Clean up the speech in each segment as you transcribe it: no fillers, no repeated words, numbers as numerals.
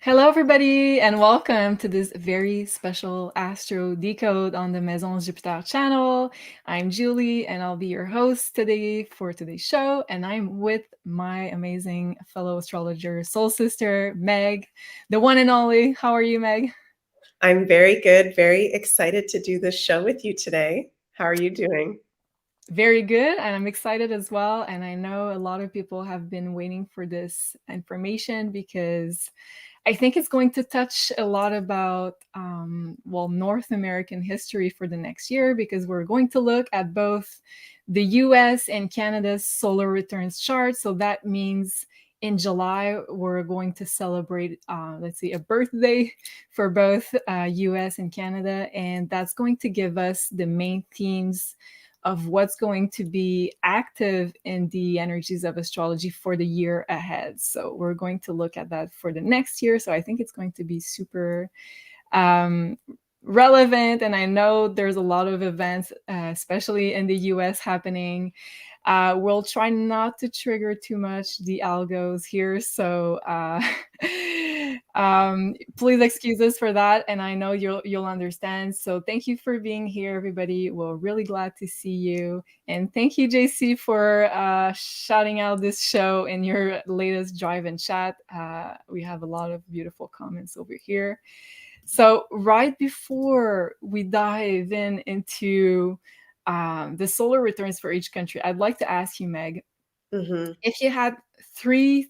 Hello, everybody, and welcome to this very special Astro Decode on the Maison Jupiter channel. I'm Julie, and I'll be your host today for today's show. And I'm with my amazing fellow astrologer, soul sister, Meg, the one and only. How are you, Meg? I'm very good, very excited to do this show with you today. How are you doing? Very good, and I'm excited as well. And I know a lot of people have been waiting for this information because I think it's going to touch a lot about, North American history for the next year because we're going to look at both the US and Canada's solar returns chart. So that means in July, we're going to celebrate, let's see, a birthday for both US and Canada. And that's going to give us the main themes of what's going to be active in the energies of astrology for the year ahead. So we're going to look at that for the next year. So I think it's going to be super um, relevant. And I know there's a lot of events, especially in the US, happening. We'll try not to trigger too much the algos here. So please excuse us for that. And I know you'll understand. So thank you for being here, everybody. We're really glad to see you. And thank you, JC, for shouting out this show in your latest drive and chat. We have a lot of beautiful comments over here. So right before we dive into the solar returns for each country, I'd like to ask you, Meg, if you had three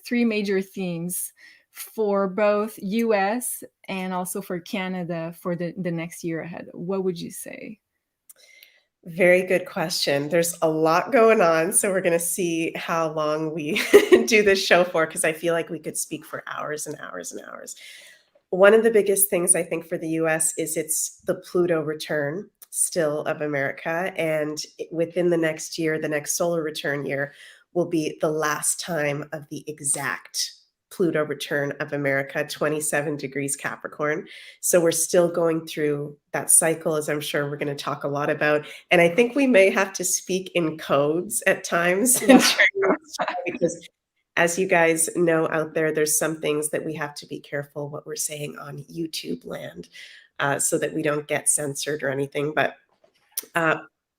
major themes for both US and also for Canada for the next year ahead, what would you say? Very good question. There's a lot going on, so we're going to see how long we do this show for because I feel like we could speak for hours and hours and hours. One of the biggest things I think for the US is it's the Pluto return still of America. And within the next year, the next solar return year will be the last time of the exact Pluto return of America, 27 degrees Capricorn. So we're still going through that cycle, as I'm sure we're going to talk a lot about. And I think we may have to speak in codes at times Yeah. because as you guys know out there, there's some things that we have to be careful what we're saying on YouTube land so that we don't get censored or anything. But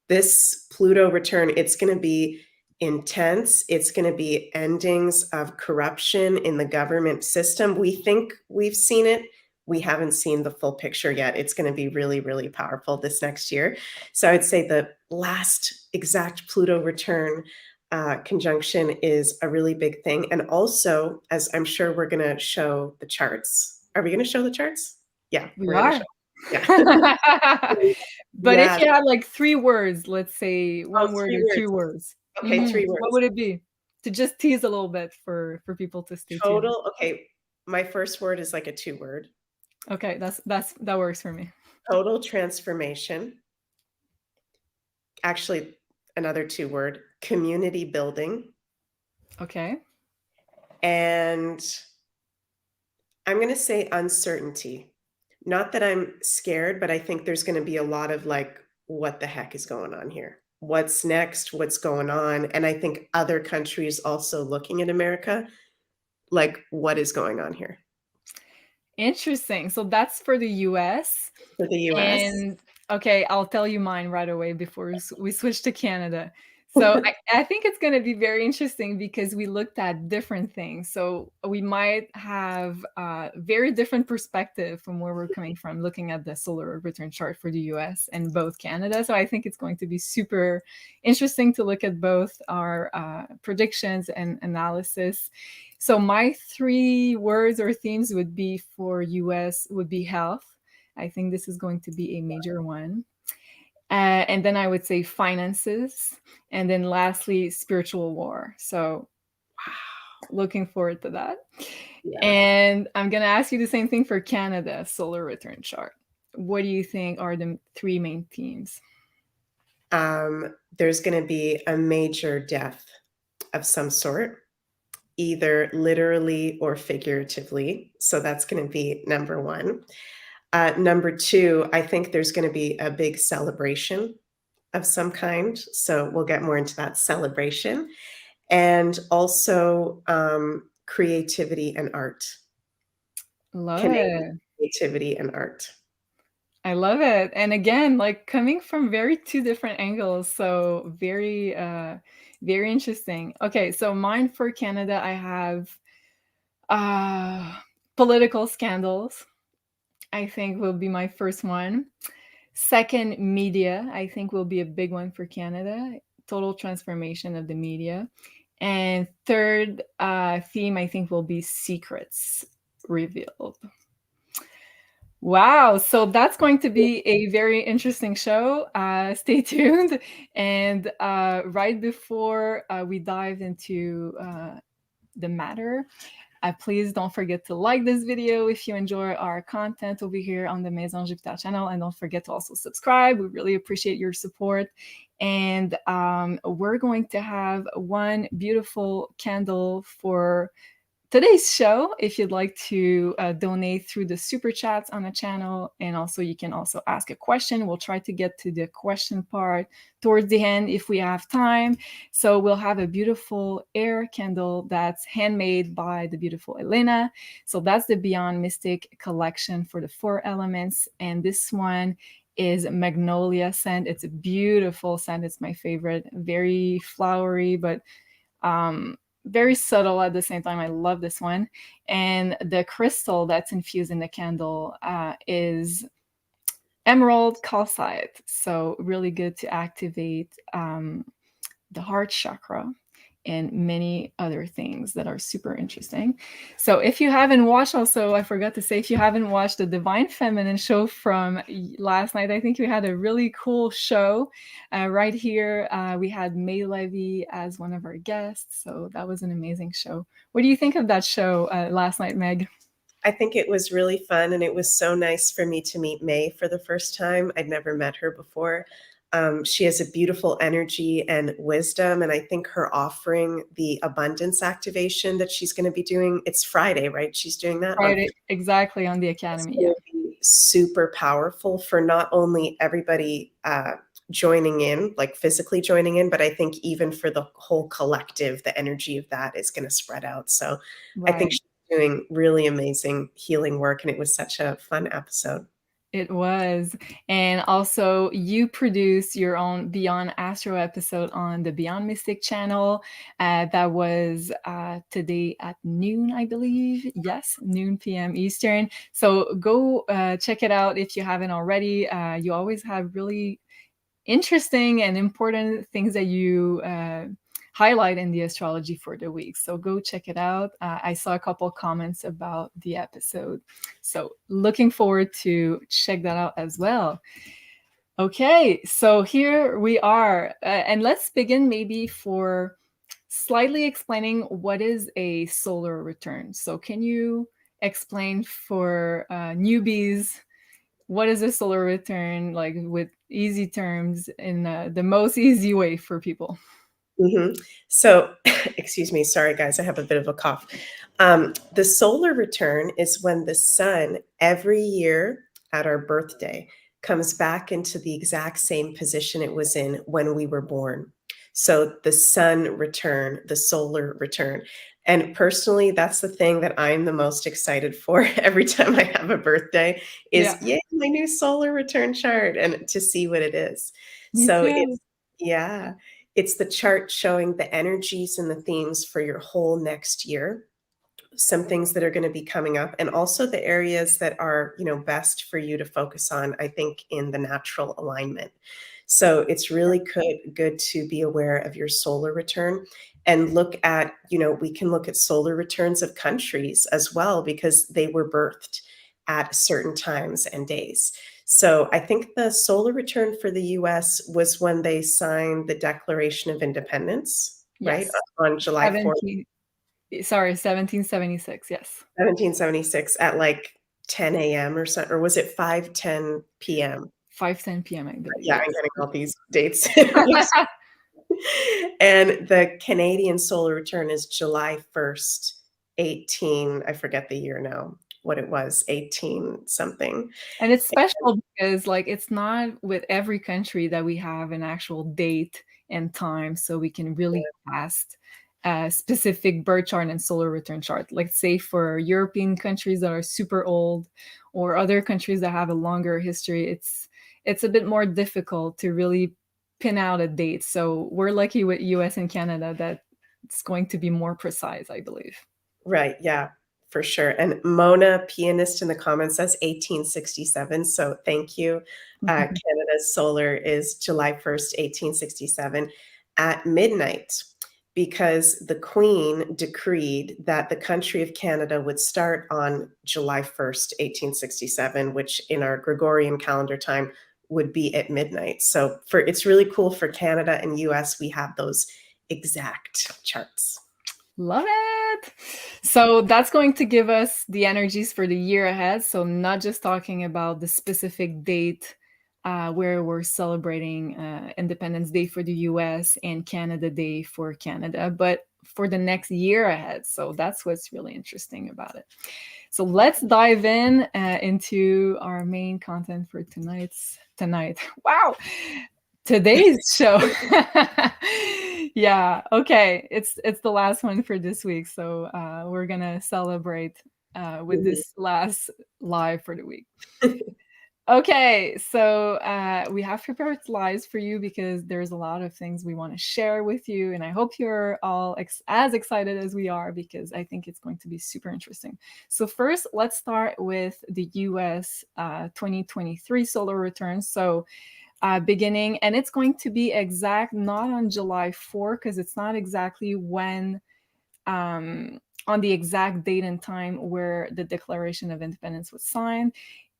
this Pluto return, it's going to be intense. It's going to be endings of corruption in the government system. We think we've seen it. We haven't seen the full picture yet. It's going to be really, really powerful this next year. So I'd say the last exact Pluto return conjunction is a really big thing. And also, as I'm sure we're going to show the charts. Are we going to show the charts? Yeah, We we're going to are. show. Yeah. But if Yeah. you had like three words, let's say Oh, one word three or words. two words, Okay, three what words. would it be? To just tease a little bit for people to stay tuned. Total. Okay, my first word is like a two-word. Okay, that works for me. Total transformation. Actually, another two-word, community building. Okay. And I'm going to say uncertainty. Not that I'm scared, but I think there's going to be a lot of like, what the heck is going on here? What's next? What's going on? And I think other countries also looking at America, like, what is going on here? Interesting. So that's for the US. For the US. And okay, I'll tell you mine right away before we switch to Canada. So I think it's going to be very interesting because we looked at different things. So we might have a very different perspective from where we're coming from, looking at the solar return chart for the US and both Canada. So I think it's going to be super interesting to look at both our predictions and analysis. So my three words or themes would be for US would be health. I think this is going to be a major one. And then I would say finances. And then lastly, spiritual war. So, wow, looking forward to that. Yeah. And I'm going to ask you the same thing for Canada solar return chart. What do you think are the three main themes? There's going to be a major death of some sort, either literally or figuratively. So that's going to be number one. Number two, I think there's going to be a big celebration of some kind. So we'll get more into that celebration. And also creativity and art. Love Canadian it. creativity and art. I love it. And again, like coming from very two different angles, so very interesting. Okay, so mine for Canada, I have uh political scandals. I think will be my first one. Second, media, I think will be a big one for Canada. Total transformation of the media. And third theme, I think will be secrets revealed. Wow. So that's going to be a very interesting show. Stay tuned. And right before we dive into the matter, please don't forget to like this video if you enjoy our content over here on the Maison Jupiter channel. And don't forget to also subscribe. We really appreciate your support. And we're going to have one beautiful candle for today's show if you'd like to donate through the super chats on the channel. And also you can also ask a question. We'll try to get to the question part towards the end if we have time. So we'll have a beautiful air candle that's handmade by the beautiful Elena. So that's the Beyond Mystic collection for the 4 elements, and this one is magnolia scent. It's a beautiful scent. It's my favorite. Very flowery, but very subtle at the same time. I love this one. And the crystal that's infused in the candle is emerald calcite. So really good to activate the heart chakra and many other things that are super interesting. So if you haven't watched, also I forgot to say, if you haven't watched the Divine Feminine show from last night, I think we had a really cool show right here. We had May Levy as one of our guests, so that was an amazing show. What do you think of that show last night, Meg? I think it was really fun, and it was so nice for me to meet May for the first time. I'd never met her before. She has a beautiful energy and wisdom, and I think her offering the abundance activation that she's going to be doing, it's Friday, right? She's doing that on Right, exactly, on the It's Academy, yeah. going to be super powerful for not only everybody joining in, like physically joining in, but I think even for the whole collective, the energy of that is going to spread out. So I think Right. she's doing really amazing healing work, and it was such a fun episode. It was. And also, you produce your own Beyond Astro episode on the Beyond Mystic channel. That was today at noon, I believe. Yes, noon p.m. Eastern. So go check it out if you haven't already. You always have really interesting and important things that you highlight in the astrology for the week. So go check it out. I saw a couple comments about the episode. So looking forward to check that out as well. Okay, so here we are. And let's begin maybe for slightly explaining what is a solar return. So can you explain for newbies what is a solar return, like with easy terms in the most easy way for people? So, excuse me, sorry guys, I have a bit of a cough. The solar return is when the sun every year at our birthday comes back into the exact same position it was in when we were born. So the sun return, the solar return. And personally, that's the thing that I'm the most excited for every time I have a birthday Yeah, is, yay, my new solar return chart and to see what it is. me So too. yeah, it's the chart showing the energies and the themes for your whole next year, some things that are going to be coming up, and also the areas that are, best for you to focus on, I think, in the natural alignment. So it's really good to be aware of your solar return and look at, we can look at solar returns of countries as well because they were birthed at certain times and days. So I think the solar return for the US was when they signed the Declaration of Independence, right? Yes. On July 4th, 17, sorry, 1776. Yes. 1776 at like 10 a.m. or something, or was it 5:10 p.m.? 5:10 p.m., I believe. Yeah, I'm Yes. getting all these dates. And the Canadian solar return is July 1st, 18, I forget the year now, what it was, 18 something. And it's special because like it's not with every country that we have an actual date and time, so we can really grasp a specific birth chart and solar return chart. Let's say for European countries that are super old, or other countries that have a longer history, it's a bit more difficult to really pin out a date. So we're lucky with US and Canada that it's going to be more precise, I believe. Right, yeah, for sure, and Mona, pianist in the comments, says 1867, so thank you. Canada's solar is July 1st, 1867 at midnight, because the Queen decreed that the country of Canada would start on July 1st, 1867, which in our Gregorian calendar time would be at midnight. So for it's really cool for Canada and US, we have those exact charts. Love it. So that's going to give us the energies for the year ahead. So not just talking about the specific date where we're celebrating Independence Day for the US and Canada Day for Canada, but for the next year ahead. So that's what's really interesting about it. So let's dive into our main content for tonight. Wow, today's show. Yeah, okay, it's the last one for this week, so we're gonna celebrate with Mhm. this last live for the week. Okay, so we have prepared slides for you because there's a lot of things we want to share with you, and I hope you're all as excited as we are, because I think it's going to be super interesting. So first, let's start with the US 2023 solar return. So beginning, and it's going to be exact, not on July 4, because it's not exactly when, on the exact date and time where the Declaration of Independence was signed.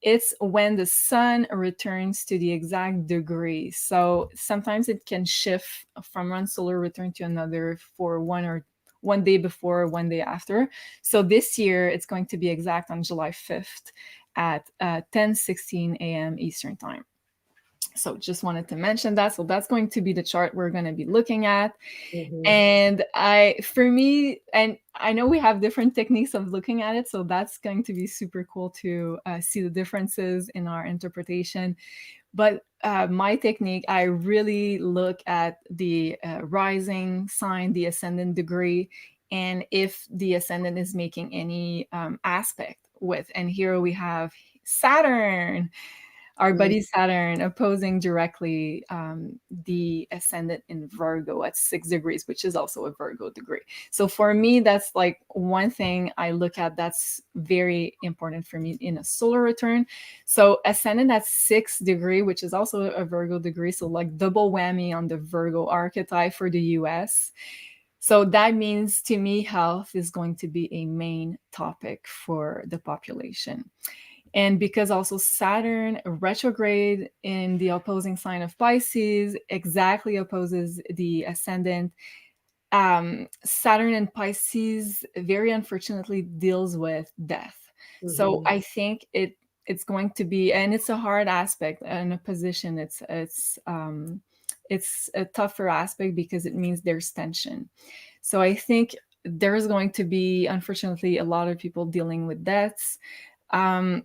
It's when the sun returns to the exact degree. So sometimes it can shift from one solar return to another for one day before, one day after. So this year it's going to be exact on July 5th at 10:16 a.m. Eastern Time. So just wanted to mention that. So that's going to be the chart we're going to be looking at. Mhm. And for me, and I know we have different techniques of looking at it. So that's going to be super cool to see the differences in our interpretation. But my technique, I really look at the rising sign, the ascendant degree, and if the ascendant is making any aspect with. And here we have Saturn, our Mm. buddy Saturn, opposing directly the ascendant in Virgo at 6 degrees, which is also a Virgo degree. So for me, that's like one thing I look at that's very important for me in a solar return. So ascendant at 6 degree, which is also a Virgo degree. So like double whammy on the Virgo archetype for the US. So that means to me, health is going to be a main topic for the population. And because also Saturn retrograde in the opposing sign of Pisces exactly opposes the ascendant, Saturn in Pisces very unfortunately deals with death. So Mhm. I think it's going to be, and it's a hard aspect and a position. It's a tougher aspect because it means there's tension. So I think there's going to be, unfortunately, a lot of people dealing with deaths. Um,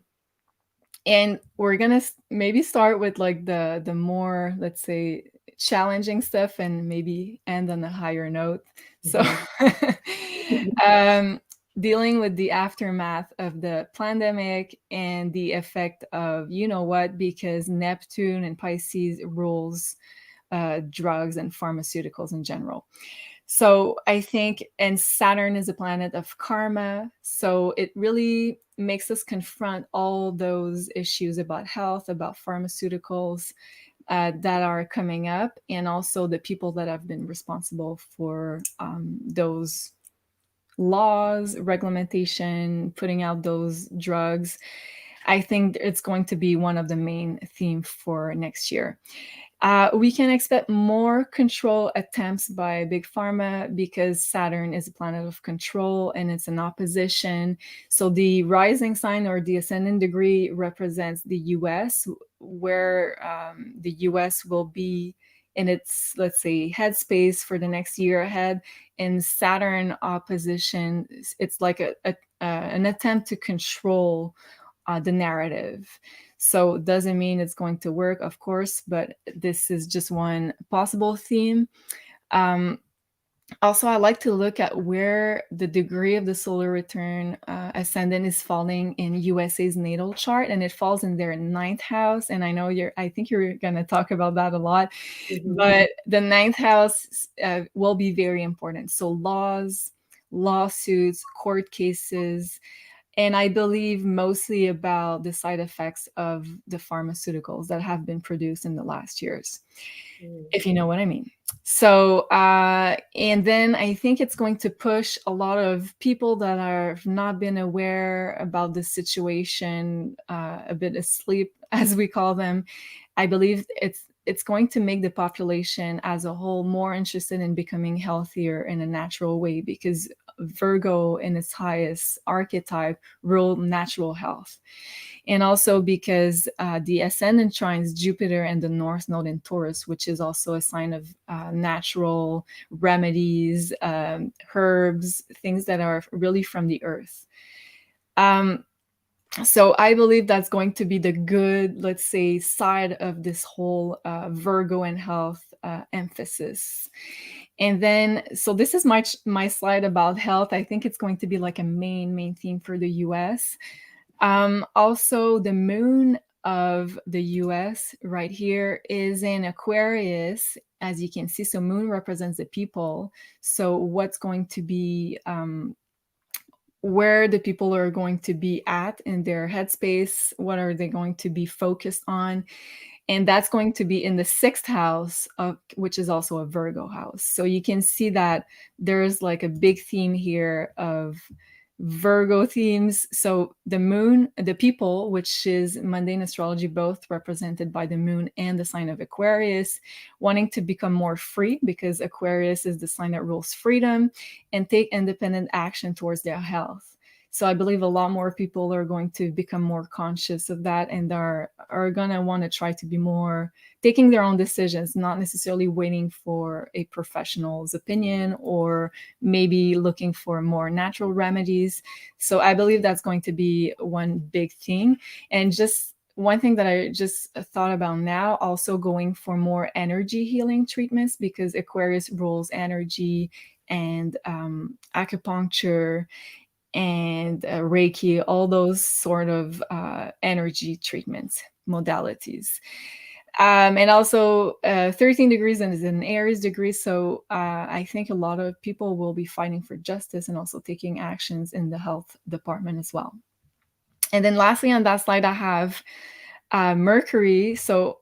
and we're gonna maybe start with like the more, let's say, challenging stuff, and maybe end on a higher note. So Mhm. um dealing with the aftermath of the pandemic and the effect of, you know what, because Neptune and Pisces rules drugs and pharmaceuticals in general. So I think, and Saturn is a planet of karma. So it really makes us confront all those issues about health, about pharmaceuticals that are coming up, and also the people that have been responsible for those laws, reglementation, putting out those drugs. I think it's going to be one of the main themes for next year. We can expect more control attempts by Big Pharma because Saturn is a planet of control and it's an opposition. So the rising sign or the ascendant degree represents the US, where the US will be in its, let's say, headspace for the next year ahead. In Saturn opposition, it's like an attempt to control the narrative. So it doesn't mean it's going to work, of course, but this is just one possible theme. Um, Also, I like to look at where the degree of the solar return ascendant is falling in USA's natal chart, and it falls in their ninth house. And I know I think you're going to talk about that a lot, Mhm. but the ninth house will be very important. So laws, lawsuits, court cases, and I believe mostly about the side effects of the pharmaceuticals that have been produced in the last years, Mm. if you know what I mean. So, and then I think it's going to push a lot of people that have not been aware about the situation, a bit asleep, as we call them. I believe it's going to make the population as a whole more interested in becoming healthier in a natural way, because Virgo in its highest archetype ruled natural health. And also because the ascendant trines Jupiter and the North Node in Taurus, which is also a sign of natural remedies, herbs, things that are really from the earth. Um, so I believe that's going to be the good, let's say, side of this whole Virgo and health emphasis. And then, so this is my slide about health. I think it's going to be like a main theme for the US. Also, the moon of the US right here is in Aquarius, as you can see. So, moon represents the people. So, what's going to be where the people are going to be at in their headspace? What are they going to be focused on? And that's going to be in the sixth house of, which is also a Virgo house. So you can see that there's like a big theme here of Virgo themes. So the moon, the people, which is mundane astrology, both represented by the moon and the sign of Aquarius, wanting to become more free, because Aquarius is the sign that rules freedom, and take independent action towards their health. So I believe a lot more people are going to become more conscious of that, and are gonna want to try to be more taking their own decisions, not necessarily waiting for a professional's opinion, or maybe looking for more natural remedies. So I believe that's going to be one big thing. And just one thing that I just thought about now, also going for more energy healing treatments, because Aquarius rules energy, and acupuncture and Reiki, all those sort of energy treatments modalities. And also 13 degrees and is an Aries degree. So I think a lot of people will be fighting for justice and also taking actions in the health department as well. And then lastly on that slide, I have Mercury. So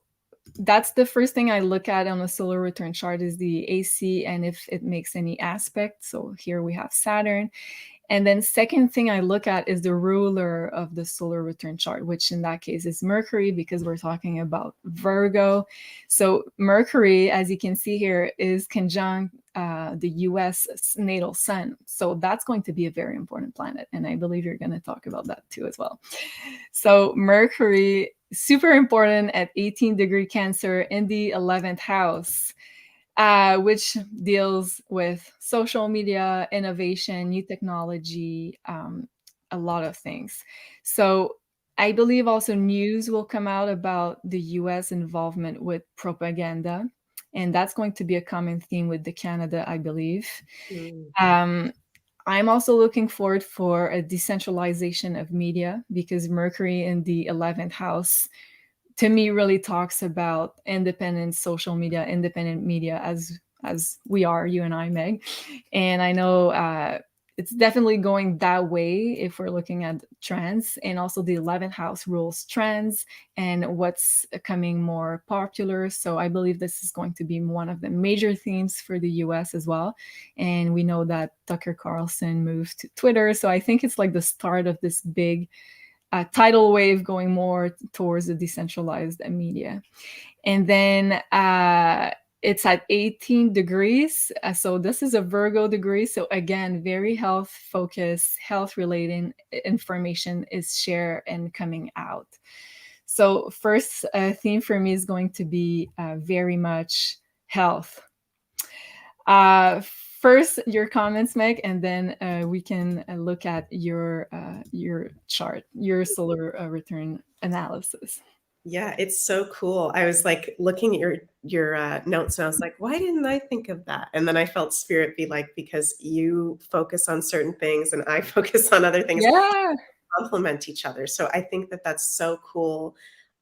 that's the first thing I look at on a solar return chart, is the AC and if it makes any aspect. So here we have Saturn. And then second thing I look at is the ruler of the solar return chart, which in that case is Mercury, because we're talking about Virgo. So Mercury, as you can see here, is conjunct the US natal sun. So that's going to be a very important planet. And I believe you're going to talk about that too as well. So Mercury, super important at 18-degree Cancer in the 11th house, which deals with social media, innovation, new technology, a lot of things. So I believe also news will come out about the US involvement with propaganda. And that's going to be a common theme with the Canada, I believe. Mm. Um, I'm also looking forward for a decentralization of media, because Mercury in the 11th house to me really talks about independent social media, independent media, as we are, you and I, Meg. And I know it's definitely going that way if we're looking at trends. And also the 11th house rules trends and what's coming more popular. So I believe this is going to be one of the major themes for the US as well. And we know that Tucker Carlson moved to Twitter. So I think it's like the start of this big tidal wave going more towards the decentralized media. And then it's at 18 degrees. So this is a Virgo degree. So again, very health focused, health related information is shared and coming out. So first theme for me is going to be very much health. First, your comments, Meg, and then we can look at your chart, your solar return analysis. Yeah, it's so cool. I was like looking at your notes and I was like, why didn't I think of that? And then I felt spirit be like, because you focus on certain things and I focus on other things, Yeah. complement each other. So I think that that's so cool.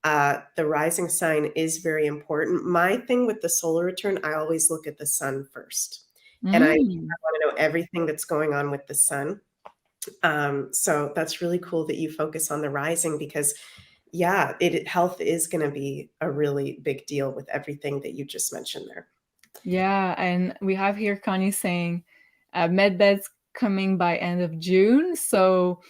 The rising sign is very important. My thing with the solar return, I always look at the sun first. And I Mm. want to know everything that's going on with the sun. So that's really cool that you focus on the rising because, yeah, health is going to be a really big deal with everything that you just mentioned there. Yeah, and we have here Connie saying med beds coming by end of June. So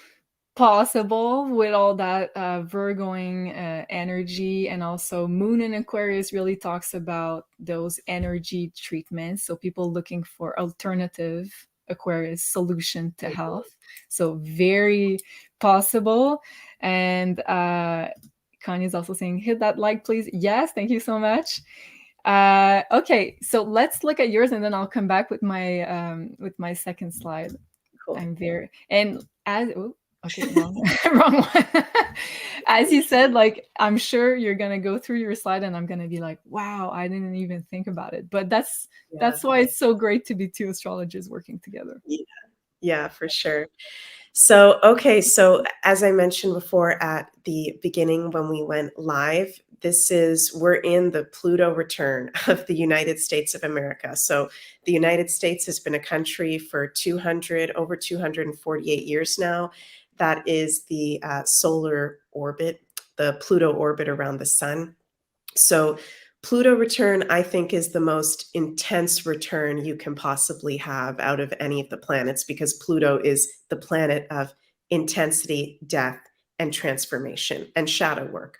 possible with all that Virgoing energy, and also Moon in Aquarius really talks about those energy treatments. So people looking for alternative Aquarius solution to health. So very possible. And Kanye's also saying, hit that like, please. Yes, thank you so much. Okay, so let's look at yours, and then I'll come back with my second slide. Cool. I'm very and as oh, okay, wrong wrong one. As you said, like I'm sure you're gonna go through your slide, and I'm gonna be like, wow, I didn't even think about it. But Yeah. that's why it's so great to be two astrologers working together. Yeah, yeah, for sure. So, okay, so as I mentioned before at the beginning when we went live, we're in the Pluto return of the United States of America. So, the United States has been a country for over 248 years now. That is the solar orbit, the Pluto orbit around the sun. So, Pluto return, I think, is the most intense return you can possibly have out of any of the planets because Pluto is the planet of intensity, death, and transformation and shadow work.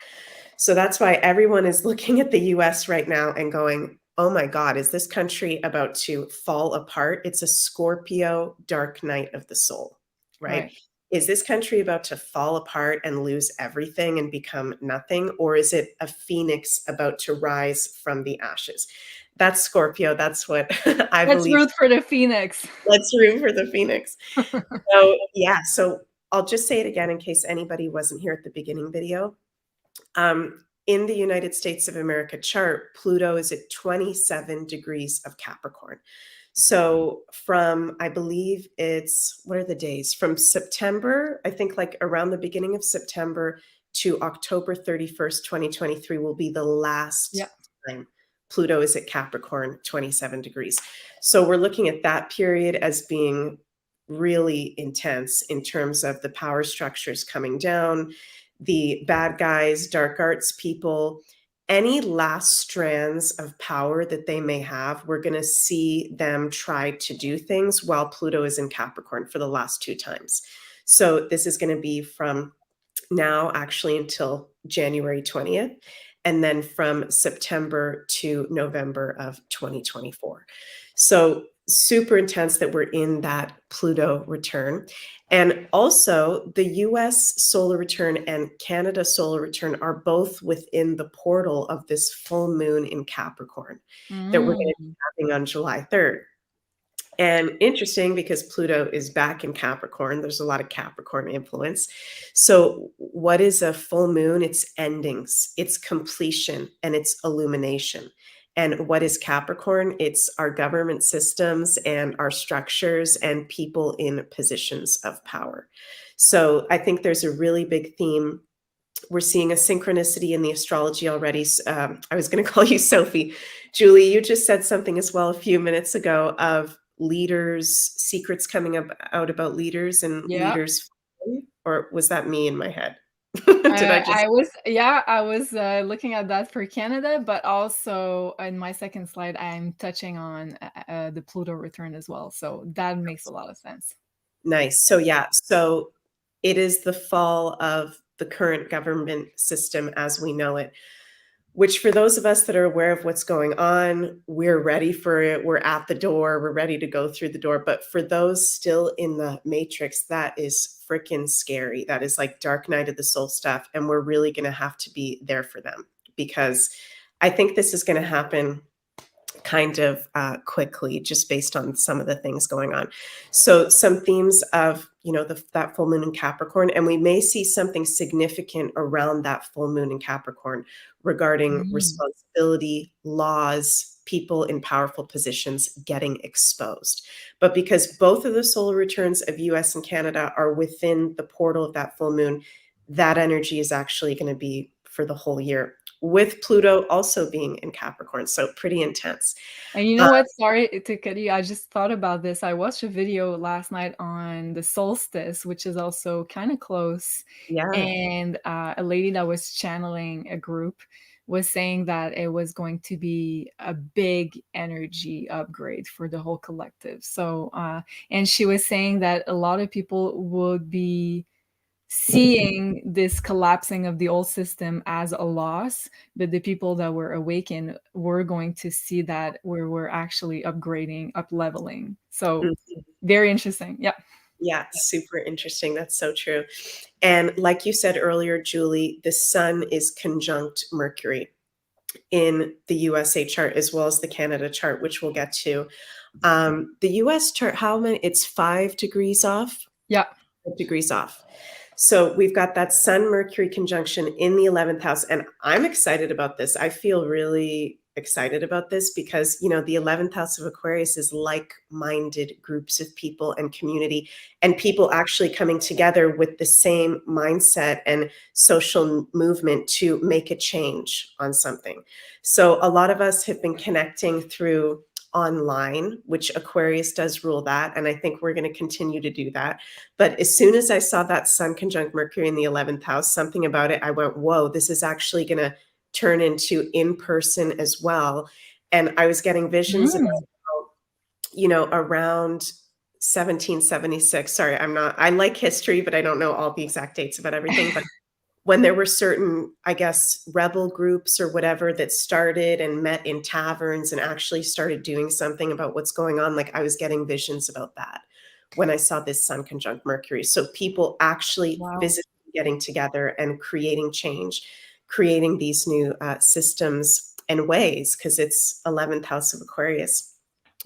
So that's why everyone is looking at the US right now and going, oh my God, is this country about to fall apart? It's a Scorpio dark night of the soul, right? Right. Is this country about to fall apart and lose everything and become nothing? Or is it a phoenix about to rise from the ashes? That's Scorpio. That's what I Let's believe. root for the Phoenix. Let's root for the phoenix. So, yeah. So I'll just say it again in case anybody wasn't here at the beginning video. In the United States of America chart, Pluto is at 27 degrees of Capricorn. So from, I believe it's, what are the days? From September, I think like around the beginning of September to October 31st, 2023 will be the last Yeah. time Pluto is at Capricorn, 27 degrees. So we're looking at that period as being really intense in terms of the power structures coming down, the bad guys, dark arts people, any last strands of power that they may have, we're going to see them try to do things while Pluto is in Capricorn for the last two times. So this is going to be from now actually until January 20th, and then from September to November of 2024. So super intense that we're in that Pluto return. And also the US solar return and Canada solar return are both within the portal of this full moon in Capricorn that we're going to Mm. be having on July 3rd. And interesting because Pluto is back in Capricorn. There's a lot of Capricorn influence. So, what is a full moon? It's endings, it's completion, and it's illumination. And what is Capricorn? It's our government systems and our structures and people in positions of power. So, I think there's a really big theme. We're seeing a synchronicity in the astrology already. I was going to call you Sophie. Julie, you just said something as well a few minutes ago of leaders, secrets coming out about leaders and Yeah. leaders. Or was that me in my head? Did I just? I was looking at that for Canada, but also in my second slide, I'm touching on the Pluto return as well. So that makes a lot of sense. Nice. So, yeah. So it is the fall of the current government system as we know it. Which for those of us that are aware of what's going on, we're ready for it. We're at the door. We're ready to go through the door. But for those still in the matrix, that is freaking scary. That is like dark night of the soul stuff. And we're really going to have to be there for them because I think this is going to happen kind of quickly just based on some of the things going on. So some themes of, that full moon in Capricorn, and we may see something significant around that full moon in Capricorn regarding Mm. responsibility, laws, people in powerful positions getting exposed. But because both of the solar returns of US and Canada are within the portal of that full moon, that energy is actually going to be for the whole year, with Pluto also being in Capricorn. So pretty intense. And you Uh, know what? Sorry to cut you. I just thought about this. I watched a video last night on the solstice, which is also kind of close. yeah. And a lady that was channeling a group was saying that it was going to be a big energy upgrade for the whole collective. So, and she was saying that a lot of people would be seeing this collapsing of the old system as a loss, but the people that were awakened were going to see that where we're actually upgrading, up leveling. So Mhm. very interesting. Yeah. Yeah, super interesting. That's so true. And like you said earlier, Julie, the sun is conjunct Mercury in the USA chart as well as the Canada chart, which we'll get to. The US chart, how many? It's 5 degrees off. Yeah. 5 degrees off. So we've got that Sun Mercury conjunction in the 11th house. And I'm excited about this. I feel really excited about this because, the 11th house of Aquarius is like minded groups of people and community, and people actually coming together with the same mindset and social movement to make a change on something. So a lot of us have been connecting through online, which Aquarius does rule that. And I think we're going to continue to do that. But as soon as I saw that Sun conjunct Mercury in the 11th house, something about it, I went, whoa, this is actually going to turn into in person as well. And I was getting visions about, Mm. around 1776. Sorry, I like history, but I don't know all the exact dates about everything. But when there were certain, I guess, rebel groups or whatever that started and met in taverns and actually started doing something about what's going on, like I was getting visions about that when I saw this Sun conjunct Mercury. So people actually Wow. physically getting together and creating change, creating these new systems and ways, because it's 11th house of Aquarius.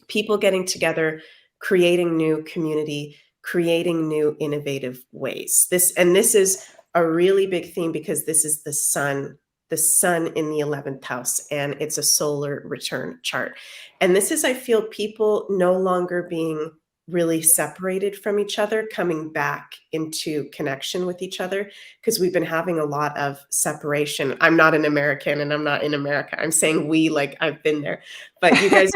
People getting together, creating new community, creating new innovative ways. This is a really big theme because this is the sun in the 11th house, and it's a solar return chart. And this is, I feel, people no longer being really separated from each other, coming back into connection with each other, because we've been having a lot of separation. I'm not an American and I'm not in America. I'm saying we, like I've been there. But you guys,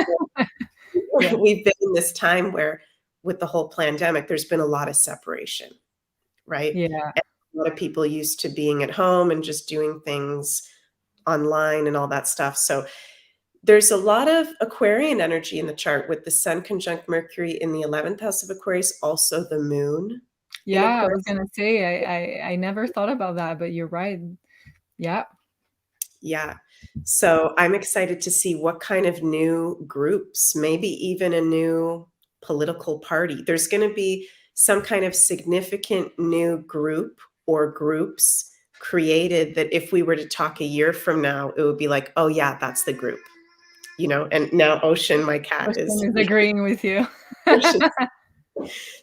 Yeah. we've been in this time where with the whole pandemic, there's been a lot of separation, right? Yeah. And a lot of people used to being at home and just doing things online and all that stuff. So there's a lot of Aquarian energy in the chart with the Sun conjunct Mercury in the 11th house of Aquarius, also the moon in Yeah. I was Aquarius. gonna say I never thought about that, but you're right. Yeah. Yeah. So I'm excited to see what kind of new groups, maybe even a new political party. There's going to be some kind of significant new group or groups created that if we were to talk a year from now, it would be like, oh, yeah, that's the group, and now Ocean, my cat, Ocean is is agreeing with you. Ocean.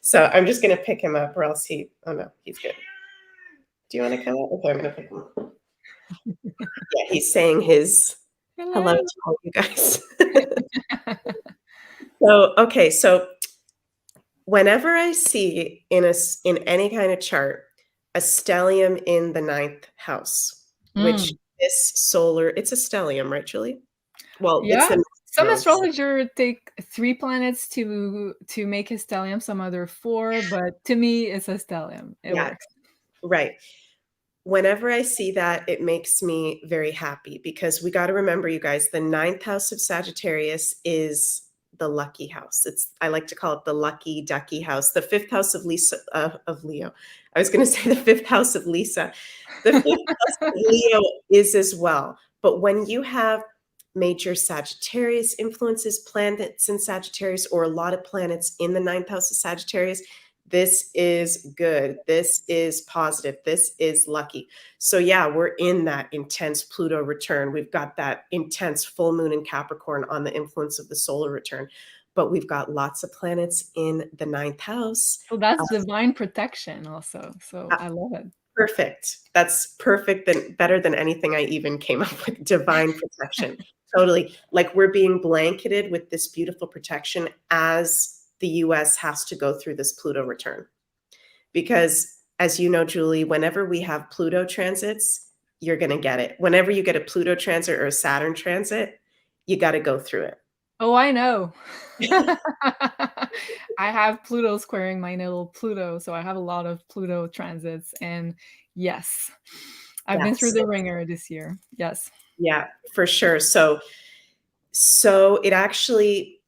So I'm just going to pick him up or else oh no, he's good. Do you want to come up? Okay, I'm going to pick him up. Yeah, he's saying his hello Hello. to all you guys. So, okay, so whenever I see in any kind of chart a stellium in the ninth house, which Mm. it's a stellium, right, Julie? Well, it's Yeah. the Some house. astrologer take 3 planets to make a stellium, some other 4, but to me, it's a stellium. It Yeah, works. right. Whenever I see that, it makes me very happy because we got to remember, you guys, the ninth house of Sagittarius is the lucky house. I like to call it the lucky ducky house. The fifth house of Leo. I was going to say the fifth house of Lisa. The fifth house of Leo is as well. But when you have major Sagittarius influences, planets in Sagittarius, or a lot of planets in the ninth house of Sagittarius, this is good. This is positive. This is lucky. So yeah, we're in that intense Pluto return. We've got that intense full moon in Capricorn on the influence of the solar return. but we've got lots of planets in the ninth house. So that's divine protection also. So Uh, I love it. Perfect. That's perfect, than better than anything I even came up with. Divine protection. Totally. Like we're being blanketed with this beautiful protection as the US has to go through this Pluto return. Because as you know, Julie, whenever we have Pluto transits, you're going to get it. Whenever you get a Pluto transit or a Saturn transit, you got to go through Oh, I know. it. I have Pluto squaring my natal Pluto, so I have a lot of Pluto transits, and yes, I've been through Yes. the ringer this year. Yes. Yeah, for sure. So it actually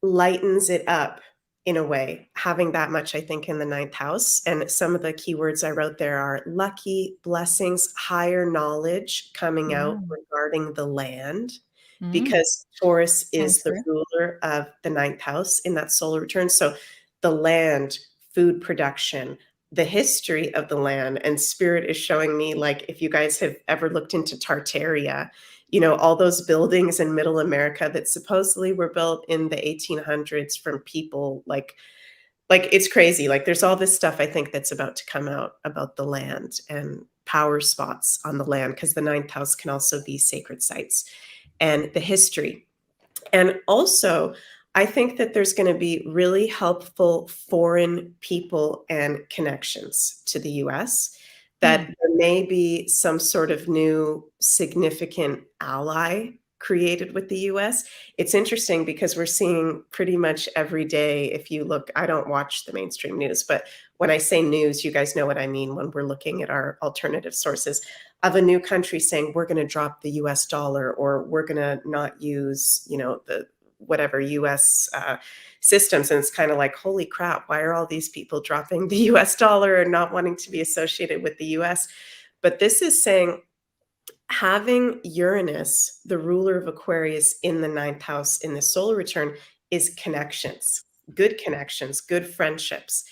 lightens it up in a way, having that much, I think, in the ninth house. And some of the keywords I wrote there are lucky, blessings, higher knowledge coming out Yeah. regarding the land, Mm, because Taurus is the Cancer. ruler of the ninth house in that solar return. So the land, food production, the history of the land, and spirit is showing me, like, if you guys have ever looked into Tartaria, all those buildings in middle America that supposedly were built in the 1800s from people like it's crazy. Like there's all this stuff I think that's about to come out about the land and power spots on the land, because the ninth house can also be sacred sites and the history. And also, I think that there's going to be really helpful foreign people and connections to the US, that Hmm. there may be some sort of new significant ally created with the US. It's interesting because we're seeing pretty much every day, if you look, I don't watch the mainstream news, but when I say news, you guys know what I mean when we're looking at our alternative sources of a new country saying we're going to drop the US dollar, or we're going to not use, the whatever US systems. And it's kind of like, holy crap, why are all these people dropping the US dollar and not wanting to be associated with the US? But this is saying having Uranus, the ruler of Aquarius, in the ninth house in the solar return is connections, good friendships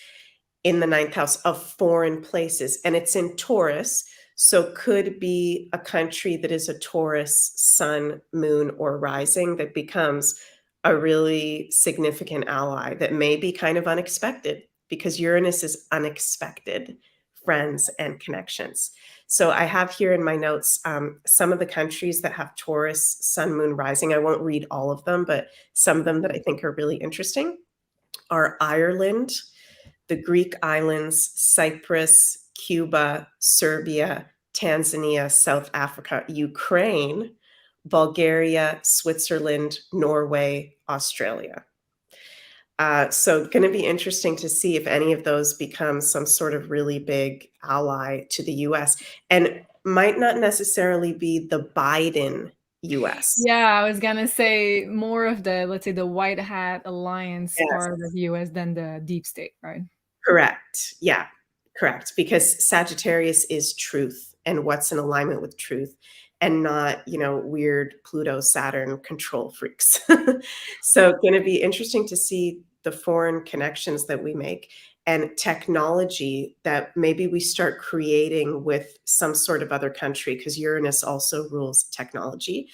in the ninth house of foreign places. And it's in Taurus. So could be a country that is a Taurus sun, moon, or rising that becomes a really significant ally that may be kind of unexpected, because Uranus is unexpected friends and connections. So I have here in my notes some of the countries that have Taurus sun, moon, rising. I won't read all of them, but some of them that I think are really interesting are Ireland, the Greek islands, Cyprus, Cuba, Serbia, Tanzania, South Africa, Ukraine, Bulgaria, Switzerland, Norway, Australia. So going to be interesting to see if any of those become some sort of really big ally to the US, and might not necessarily be the Biden US. Yeah, I was gonna say more of the, let's say, the white hat alliance part Yes. of US than the deep state, right? Correct. Yeah, correct. Because Sagittarius is truth and what's in alignment with truth, and not, weird Pluto, Saturn control freaks. So going to be interesting to see the foreign connections that we make and technology that maybe we start creating with some sort of other country, because Uranus also rules technology.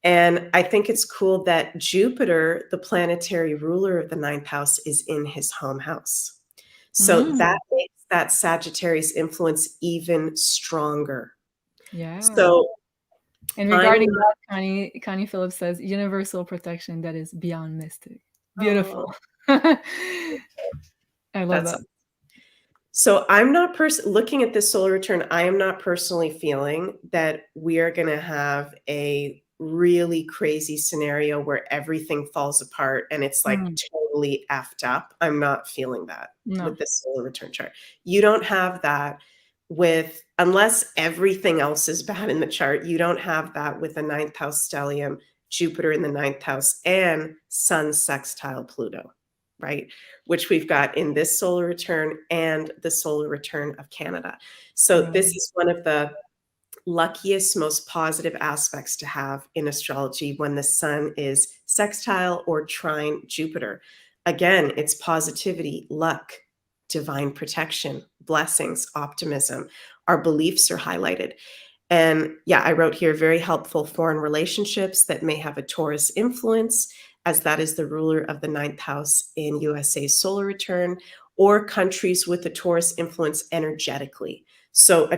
And I think it's cool that Jupiter, the planetary ruler of the ninth house, is in his home house. So that Mm, makes that Sagittarius influence even stronger. yeah. So And I'm regarding that, Connie Phillips says universal protection that is beyond mystic. Beautiful. oh, I love that's that. so I'm not looking at this solar return, I am not personally feeling that we are going to have a really crazy scenario where everything falls apart and it's like Mm, totally effed up. I'm not feeling that no. with this solar return chart. You don't have that with, unless everything else is bad in the chart, you don't have that with the ninth house stellium, Jupiter in the ninth house, and Sun sextile Pluto, right? Which we've got in this solar return and the solar return of Canada. So this Right. is one of the luckiest, most positive aspects to have in astrology when the sun is sextile or trine Jupiter. Again, it's positivity, luck, divine protection, blessings, optimism. Our beliefs are highlighted. And yeah, I wrote here very helpful foreign relationships that may have a Taurus influence, as that is the ruler of the ninth house in USA's solar return, or countries with a Taurus influence energetically. So a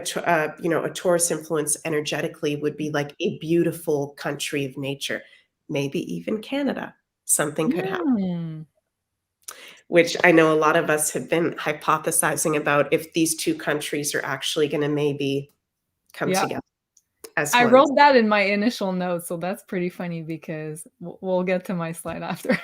Taurus influence energetically would be like a beautiful country of nature, maybe even Canada. Something could happen, Hmm. which I know a lot of us have been hypothesizing about if these two countries are actually going to maybe come Yeah. together as I one. wrote that in my initial notes, so that's pretty funny because we'll get to my slide after.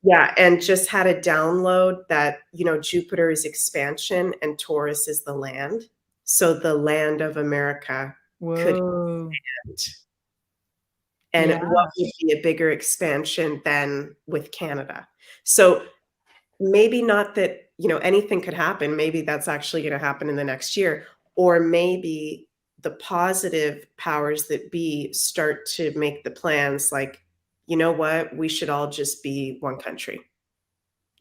Yeah, and just had a download that, Jupiter is expansion and Taurus is the land. So the land of America could Whoa. end. And Yeah. what would be a bigger expansion than with Canada? So maybe not that, anything could happen. Maybe that's actually going to happen in the next year. Or maybe the positive powers that be start to make the plans like, you know what, we should all just be one country,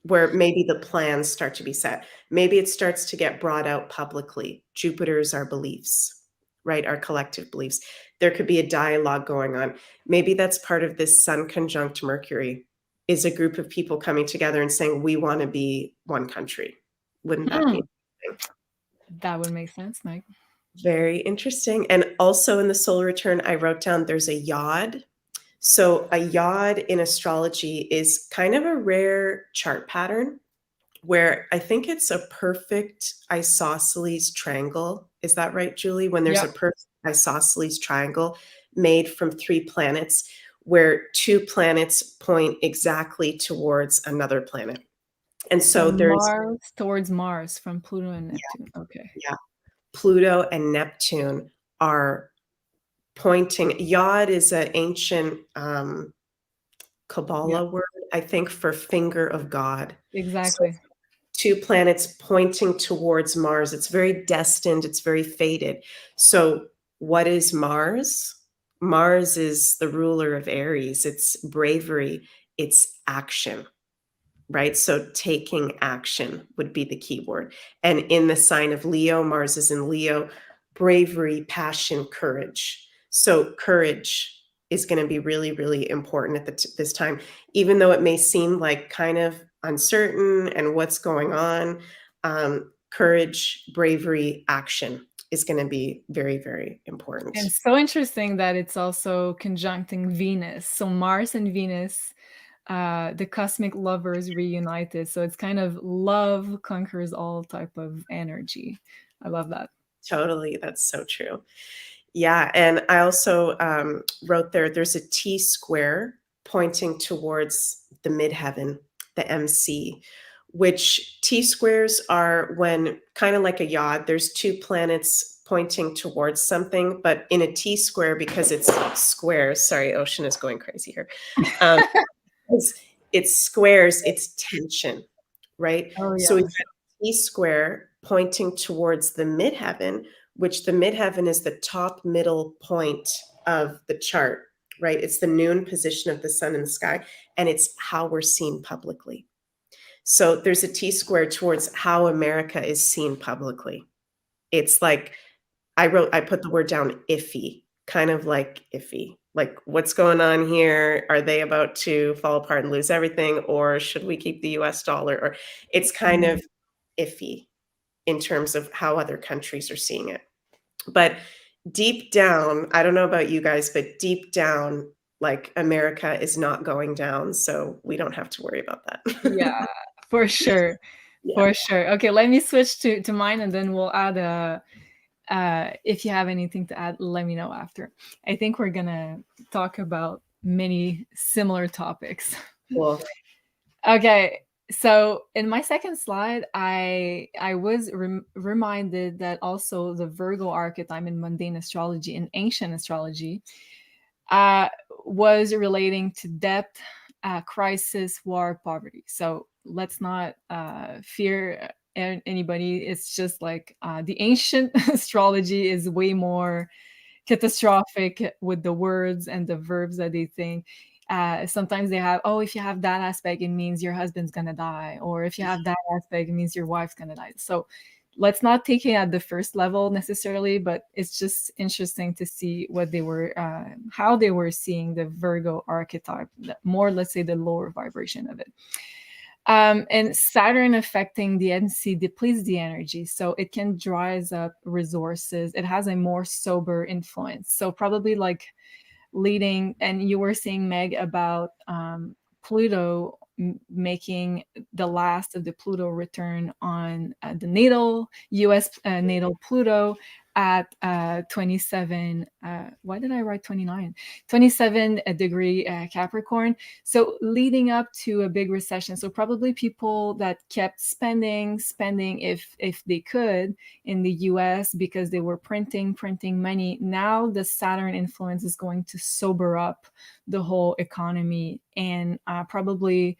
where maybe the plans start to be set. Maybe it starts to get brought out publicly. Jupiter's our beliefs, right? Our collective beliefs. There could be a dialogue going on. Maybe that's part of this Sun conjunct Mercury, is a group of people coming together and saying, we want to be one country. Wouldn't that be Hmm. interesting? That would make sense, Mike. Very interesting. And also in the solar return, I wrote down there's a yod. So a yod in astrology is kind of a rare chart pattern where I think it's a perfect isosceles triangle. Is that right, Julie? When there's Yeah. a perfect isosceles triangle made from three planets, where two planets point exactly towards another planet. And so From there's, Mars towards Mars, from Pluto and yeah, Neptune. Okay. yeah, Pluto and Neptune are pointing. Yod is an ancient Yeah, Kabbalah word, I think, for finger of God. So exactly. two planets pointing towards Mars. It's very destined, it's very fated. So, what is Mars? Mars is the ruler of Aries. It's bravery, it's action, right? So taking action would be the key word. And in the sign of Leo, Mars is in Leo, bravery, passion, courage. So courage is going to be really, really important at this time, even though it may seem like kind of uncertain and what's going on. Courage, bravery, action is going to be very, very important. And so interesting that it's also conjuncting Venus. So Mars and Venus, the cosmic lovers reunited. So it's kind of love conquers all type of energy. I love that. Totally. That's so true. Yeah, and I also wrote there's a T square pointing towards the midheaven, the MC, which T squares are when, kind of like a yod, there's two planets pointing towards something, but in a T square, because it's squares, sorry, Ocean is going crazy here. Um, it's squares, it's tension, right? Oh So we've yes. got T square pointing towards the midheaven, which the midheaven is the top middle point of the chart, right? It's the noon position of the sun in the sky, and it's how we're seen publicly. So there's a T square towards how America is seen publicly. It's like I put the word down, iffy, kind of like iffy. Like, what's going on here? Are they about to fall apart and lose everything? Or should we keep the US dollar? Or it's kind Mm. of iffy in terms of how other countries are seeing it. But deep down, I don't know about you guys, but deep down, like, America is not going down. So we don't have to worry about Yeah, that. for sure. Yeah. For sure. Okay, let me switch to mine and then we'll add if you have anything to add, let me know after. I think we're gonna talk about many similar topics. Cool. Okay, so in my second slide, I was reminded that also the Virgo archetype in mundane astrology and ancient astrology uh, was relating to debt, crisis, war, poverty. So let's not fear anybody. It's just like the ancient astrology is way more catastrophic with the words and the verbs that they think. Sometimes they have, oh, if you have that aspect, it means your husband's gonna die, or if you have that aspect, it means your wife's gonna die. So let's not take it at the first level necessarily, but it's just interesting to see what they were, how they were seeing the Virgo archetype, more, let's say, the lower vibration of it. And Saturn affecting the NC depletes the energy, so it can dries up resources. It has a more sober influence. So probably like leading, and you were saying, Meg, about Pluto making the last of the Pluto return on the natal US natal Pluto at 27, why did I write 29, 27 degree Capricorn, so leading up to a big recession. So probably people that kept spending if they could in the US because they were printing money. Now the Saturn influence is going to sober up the whole economy and probably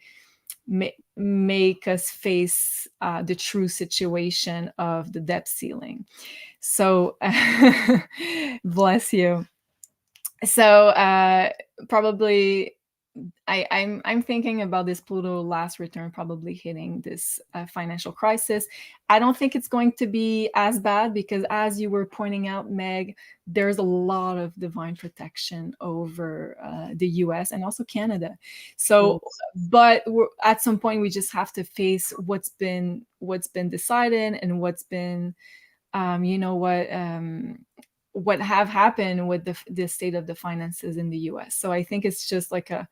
make us face the true situation of the debt ceiling. So bless you. So probably I'm thinking about this Pluto last return probably hitting this financial crisis. I don't think it's going to be as bad because, as you were pointing out, Meg, there's a lot of divine protection over the US and also Canada. So, but at some point we just have to face what's been decided and what's been, you know what have happened with the state of the finances in the US. So I think it's just like a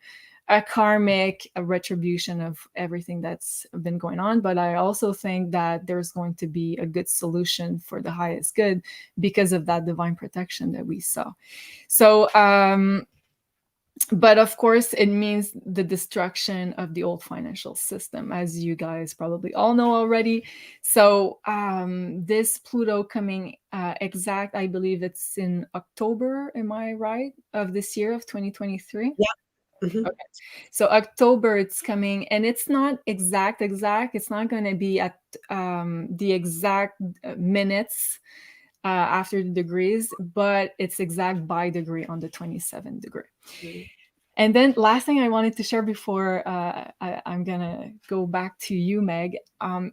karmic retribution of everything that's been going on. But I also think that there's going to be a good solution for the highest good because of that divine protection that we saw. So, but of course, it means the destruction of the old financial system, as you guys probably all know already. So this Pluto coming exact, I believe it's in October, am I right, of this year of 2023? Yeah. Mm-hmm. Okay. So October it's coming, and it's not exact. It's not going to be at the exact minutes after the degrees, but it's exact by degree on the 27th degree. Mm-hmm. And then last thing I wanted to share before I'm going to go back to you, Meg,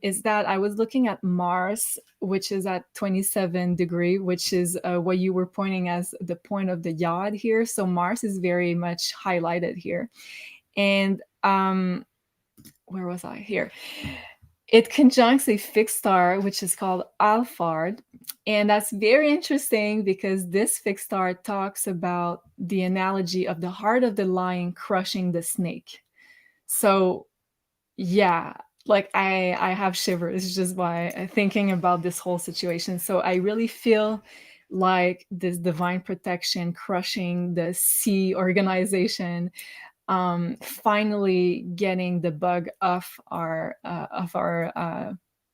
is that I was looking at Mars, which is at 27 degree, which is what you were pointing as the point of the yod here. So Mars is very much highlighted here. And where was I? Here. It conjuncts a fixed star, which is called Alphard. And that's very interesting because this fixed star talks about the analogy of the heart of the lion crushing the snake. So, yeah, like I have shivers just by thinking about this whole situation. So I really feel like this divine protection crushing the sea organization, finally getting the bug off our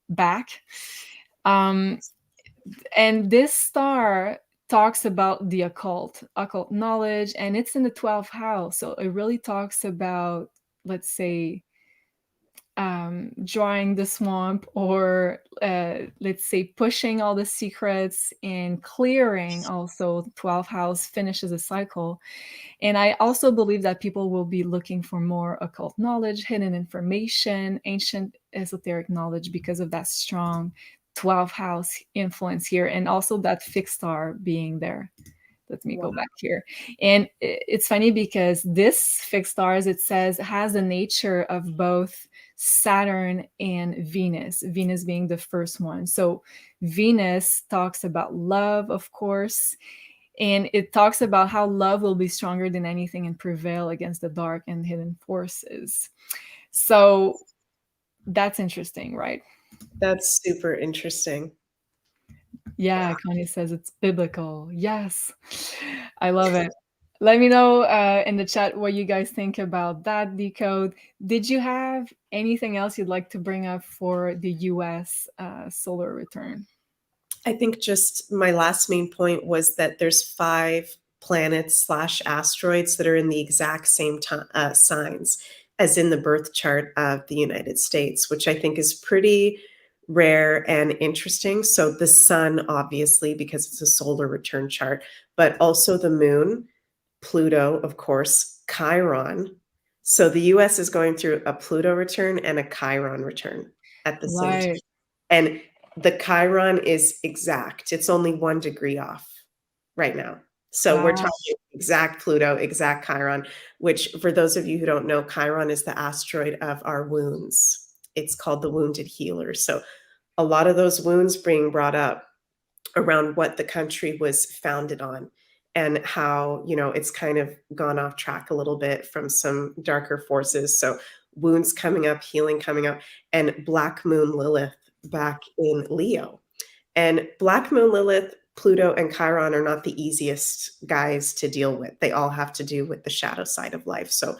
back. And this star talks about the occult knowledge, and it's in the 12th house. So it really talks about, let's say, drawing the swamp, or let's say pushing all the secrets and clearing. Also, 12th house finishes a cycle. And I also believe that people will be looking for more occult knowledge, hidden information, ancient esoteric knowledge because of that strong 12th house influence here, and also that fixed star being there. Let me go back here. And it's funny because this fixed stars, it says, has a nature of both Saturn and Venus, Venus being the first one. So Venus talks about love, of course, and it talks about how love will be stronger than anything and prevail against the dark and hidden forces. So that's interesting, right? That's super interesting. Yeah, Connie says it's biblical. Yes, I love it. Let me know in the chat what you guys think about that decode. Did you have anything else you'd like to bring up for the US solar return? I think just my last main point was that there's 5 planets / asteroids that are in the exact same signs as in the birth chart of the United States, which I think is pretty rare and interesting. So the sun, obviously, because it's a solar return chart, but also the moon, Pluto, of course, Chiron. So the US is going through a Pluto return and a Chiron return at the same time. Right. And The Chiron is exact. It's only 1 degree off right now. So we're Wow. talking exact Pluto, exact Chiron, which for those of you who don't know, Chiron is the asteroid of our wounds. It's called the wounded healer. So a lot of those wounds being brought up around what the country was founded on and how, it's kind of gone off track a little bit from some darker forces. So wounds coming up, healing coming up, and Black Moon Lilith back in Leo. And Black Moon Lilith, Pluto, and Chiron are not the easiest guys to deal with. They all have to do with the shadow side of life. So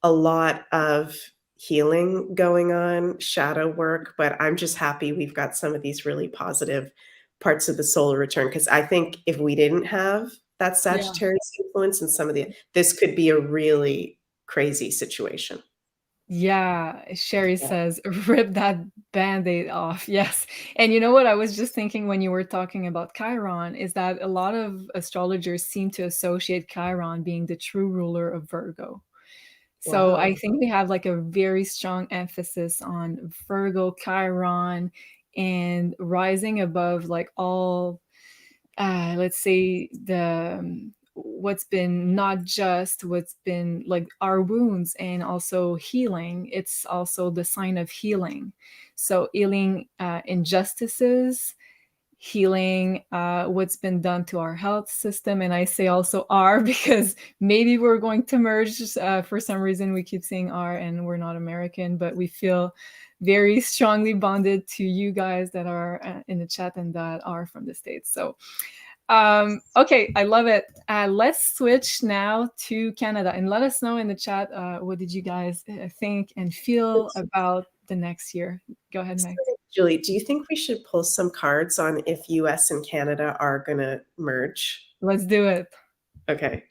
a lot of healing going on, shadow work, but I'm just happy we've got some of these really positive parts of the solar return, because I think if we didn't have that Yeah. Sagittarius influence and this could be a really crazy situation. Yeah, Sherry Yeah. says, rip that band-aid off. Yes. And you know what I was just thinking when you were talking about Chiron is that a lot of astrologers seem to associate Chiron being the true ruler of Virgo. So I Wow. think we have like a very strong emphasis on Virgo, Chiron, and rising above like all let's say the what's been not just what's been like our wounds and also healing. It's also the sign of healing, so healing injustices, healing what's been done to our health system. And I say also R because maybe we're going to merge. For some reason we keep saying R and we're not American, but we feel very strongly bonded to you guys that are in the chat and that are from the States. So okay, I love it. Let's switch now to Canada and let us know in the chat what did you guys think and feel about the next year. Go ahead, So, Meg. Julie, do you think we should pull some cards on if US and Canada are going to merge? Let's do it. Okay.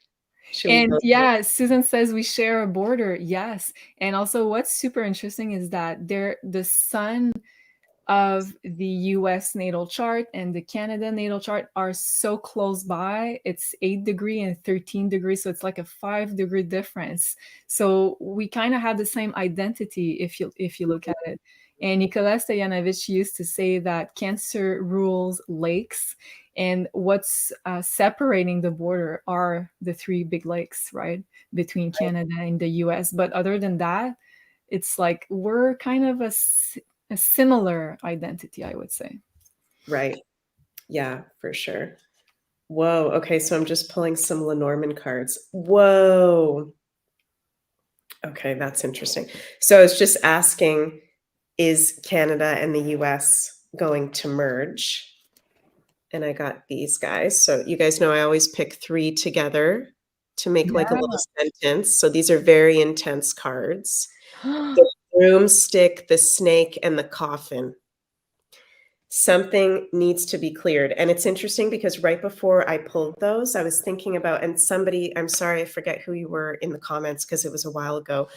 Should we And pull? yeah, Susan says we share a border. Yes. And also what's super interesting is that the sun of the US natal chart and the Canada natal chart are so close by. It's 8 degree and 13 degrees. So it's like a 5 degree difference. So we kind of have the same identity if you look at it. And Nicolas Stoyanovich used to say that Cancer rules lakes, and what's separating the border are the three big lakes, right, between Canada and the US. But other than that, it's like we're kind of a similar identity, I would say. Right. Yeah, for sure. Whoa. Okay. So I'm just pulling some Lenormand cards. Whoa. Okay. That's interesting. So it's just asking, is Canada and the US going to merge? And I got these guys. So you guys know I always pick 3 together to make like a Yeah. little sentence. So these are very intense cards. The broomstick, the snake, and the coffin. Something needs to be cleared. And it's interesting because right before I pulled those, I was thinking about, and somebody, I'm sorry, I forget who you were in the comments because it was a while ago,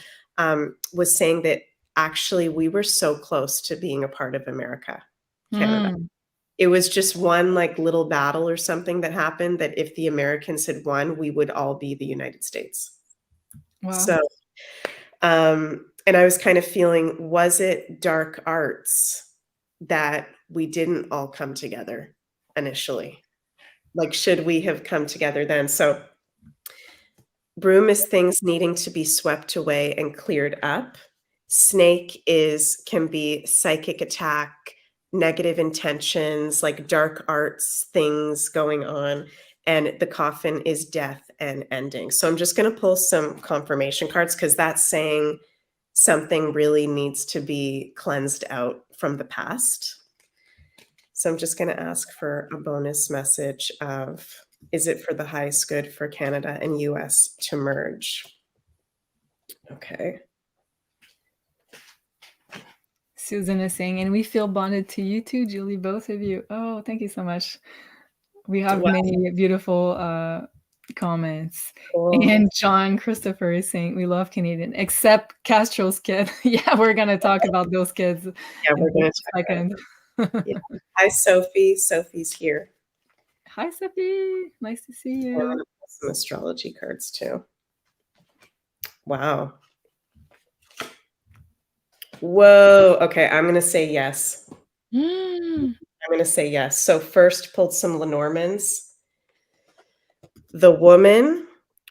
was saying that actually we were so close to being a part of America, Canada. Hmm. It was just one like little battle or something that happened that if the Americans had won, we would all be the United States. Wow. So, and I was kind of feeling, was it dark arts that we didn't all come together initially? Like, should we have come together then? So, broom is things needing to be swept away and cleared up. Snake can be psychic attack, negative intentions, like dark arts things going on. And the coffin is death and ending. So I'm just going to pull some confirmation cards because that's saying something really needs to be cleansed out from the past. So I'm just going to ask for a bonus message of, is it for the highest good for Canada and US to merge? Okay. Susan is saying, and we feel bonded to you too, Julie, both of you. Oh, thank you so much. We have Wow, many beautiful comments. cool. And John Christopher is saying, we love Canadian, except Castro's kid. Yeah, we're going to talk about those kids Yeah, in we're going to just check a that. second. Yeah. Hi, Sophie. Sophie's here. Hi, Sophie. Nice to see We're going you. to pull some astrology cards too. Wow. Whoa. Okay, I'm going to say yes. Mm. I'm gonna say yes. So first pulled some Lenormands. The woman,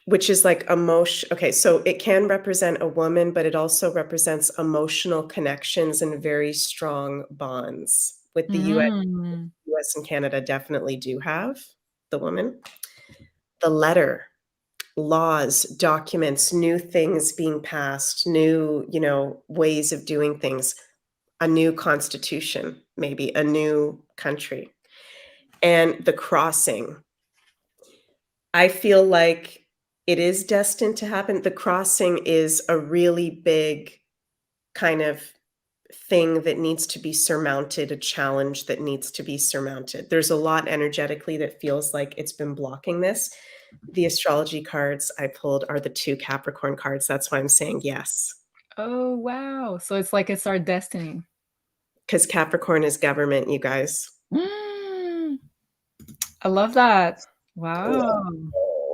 which is like emotion. Okay, so it can represent a woman, but it also represents emotional connections and very strong bonds with the US. Mm. US and Canada definitely do have the woman. The letter, laws, documents, new things being passed, new, ways of doing things, a new constitution, maybe a new country. And the crossing. I feel like it is destined to happen. The crossing is a really big kind of thing that needs to be surmounted, a challenge that needs to be surmounted. There's a lot energetically that feels like it's been blocking this. The astrology cards I pulled are the 2 Capricorn cards. That's why I'm saying yes, Oh, wow. So it's like it's our destiny. because Capricorn is government, you guys. Mm, I love that. Wow.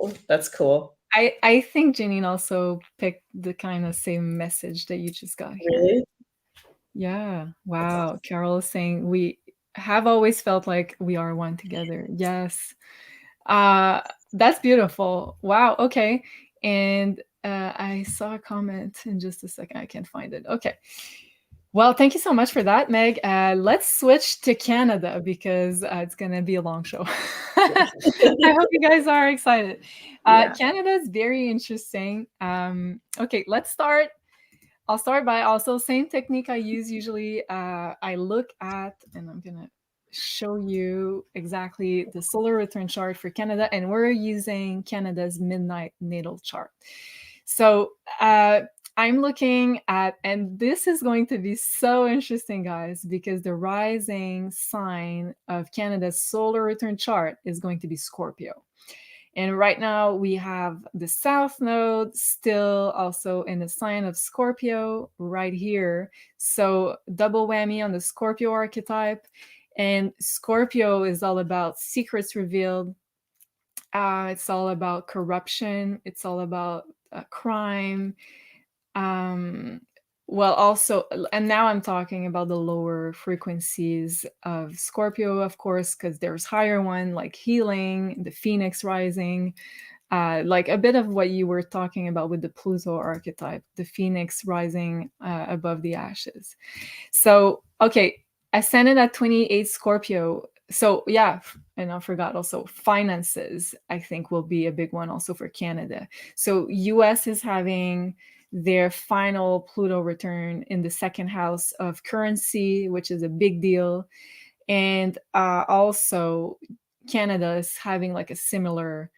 Oh, that's cool. I think Janine also picked the kind of same message that you just got here. Really? Yeah. Wow. Carol is saying we have always felt like we are one together. Yes. Uh, that's beautiful. Wow. Okay. And I saw a comment in just a second. I can't find it. Okay. Well, thank you so much for that, Meg. Let's switch to Canada because it's going to be a long show. I hope you guys are excited. Yeah. Canada is very interesting. Okay, let's start. I'll start by also same technique I use usually. I look at, and I'm going to show you exactly the solar return chart for Canada, and we're using Canada's midnight natal chart. So I'm looking at, and this is going to be so interesting, guys, because the rising sign of Canada's solar return chart is going to be Scorpio. And right now we have the South Node still also in the sign of Scorpio right here. So double whammy on the Scorpio archetype. And Scorpio is all about secrets revealed. It's all about corruption. It's all about crime. Um, well, also, and now I'm talking about the lower frequencies of Scorpio, of course, because there's higher one like healing, the Phoenix rising, like a bit of what you were talking about with the Pluto archetype, the Phoenix rising above the ashes. So, okay, ascended at 28 Scorpio. So, yeah, and I forgot also finances, I think will be a big one also for Canada. So, US is having their final Pluto return in the second house of currency, which is a big deal. And also, Canada is having like a similar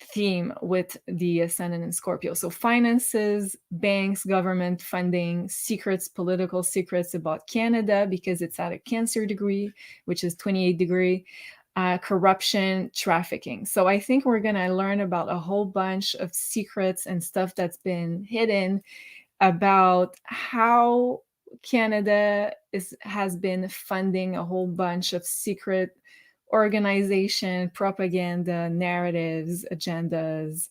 theme with the ascendant in Scorpio. So finances, banks, government funding, secrets, political secrets about Canada because it's at a Cancer degree, which is 28 degree, corruption, trafficking. So I think we're going to learn about a whole bunch of secrets and stuff that's been hidden about how Canada has been funding a whole bunch of secret organization, propaganda, narratives, agendas.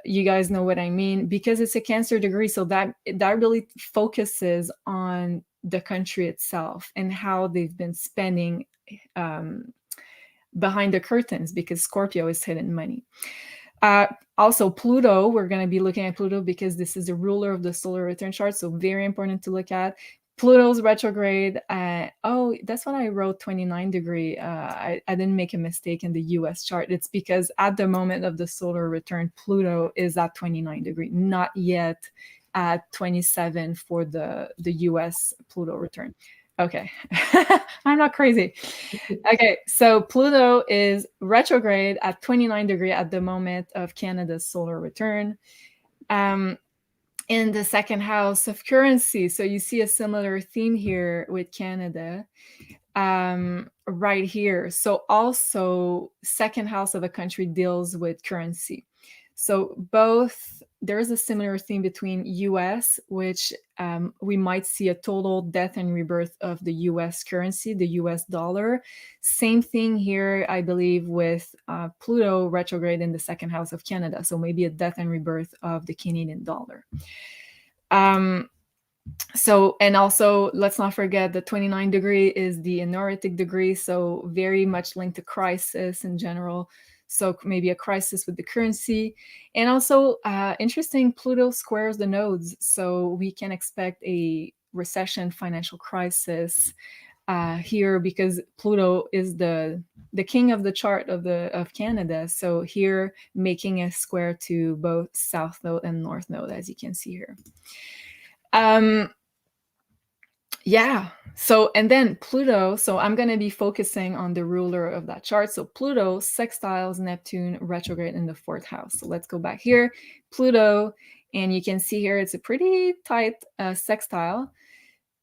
You guys know what I mean because it's a Cancer degree, so that really focuses on the country itself and how they've been spending um, behind the curtains because Scorpio is hidden money. Uh, Also, Pluto, we're going to be looking at Pluto because this is the ruler of the solar return chart. So, very important to look at. Pluto's retrograde. Oh, that's what I wrote 29 degree. I didn't make a mistake in the US chart. It's because at the moment of the solar return, Pluto is at 29 degree, not yet at 27 for the US Pluto return. Okay, I'm not crazy. Okay, so Pluto is retrograde at 29 degree at the moment of Canada's solar return. Um, in the second house of currency. So you see a similar theme here with Canada right here. So also second house of a country deals with currency. So both there's a similar theme between US, which we might see a total death and rebirth of the US currency, the US dollar. Same thing here, I believe, with Pluto retrograde in the second house of Canada. So maybe a death and rebirth of the Canadian dollar. Um, So, and also let's not forget the 29 degree is the enoritic degree, so very much linked to crisis in general. So maybe a crisis with the currency. And also interesting, Pluto squares the nodes, so we can expect a recession, financial crisis here, because Pluto is the king of the chart of Canada. So here making a square to both south node and north node, as you can see here. um yeah. So, and then Pluto, so I'm going to be focusing on the ruler of that chart. So Pluto sextiles Neptune retrograde in the fourth house. So let's go back here. Pluto, and you can see here it's a pretty tight sextile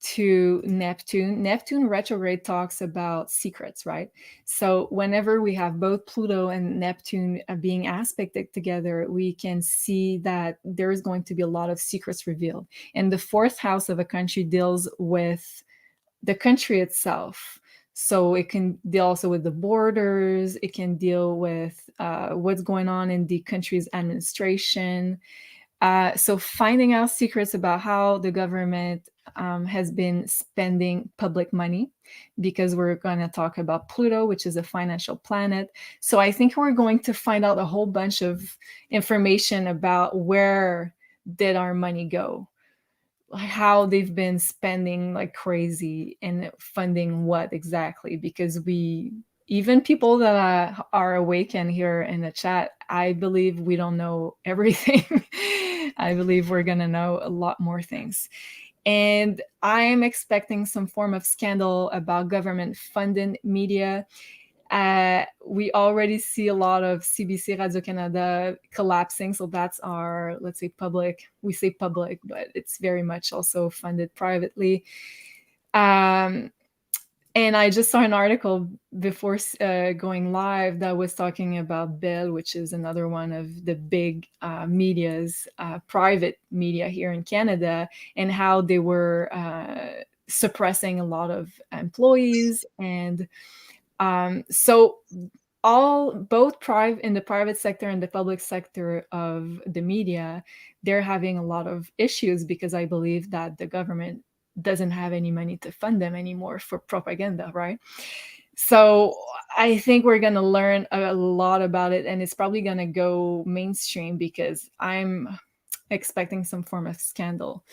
to Neptune. Neptune retrograde talks about secrets, right? So whenever we have both Pluto and Neptune being aspected together, we can see that there is going to be a lot of secrets revealed. And the fourth house of a country deals with the country itself. So it can deal also with the borders. It can deal with what's going on in the country's administration. So finding out secrets about how the government has been spending public money, because we're going to talk about Pluto, which is a financial planet. So I think we're going to find out a whole bunch of information about where did our money go, how they've been spending like crazy and funding what exactly, because we, even people that are awakened here in the chat, I believe we don't know everything. I believe we're going to know a lot more things. And I'm expecting some form of scandal about government funded media. We already see a lot of CBC Radio-Canada collapsing. So that's our, let's say, public. We say public, but it's very much also funded privately. And I just saw an article before going live that was talking about Bell, which is another one of the big media's, private media here in Canada, and how they were suppressing a lot of employees. And so both in the private sector and the public sector of the media, they're having a lot of issues, because I believe that the government doesn't have any money to fund them anymore for propaganda, right? So I think we're going to learn a lot about it, and it's probably going to go mainstream, because I'm expecting some form of scandal.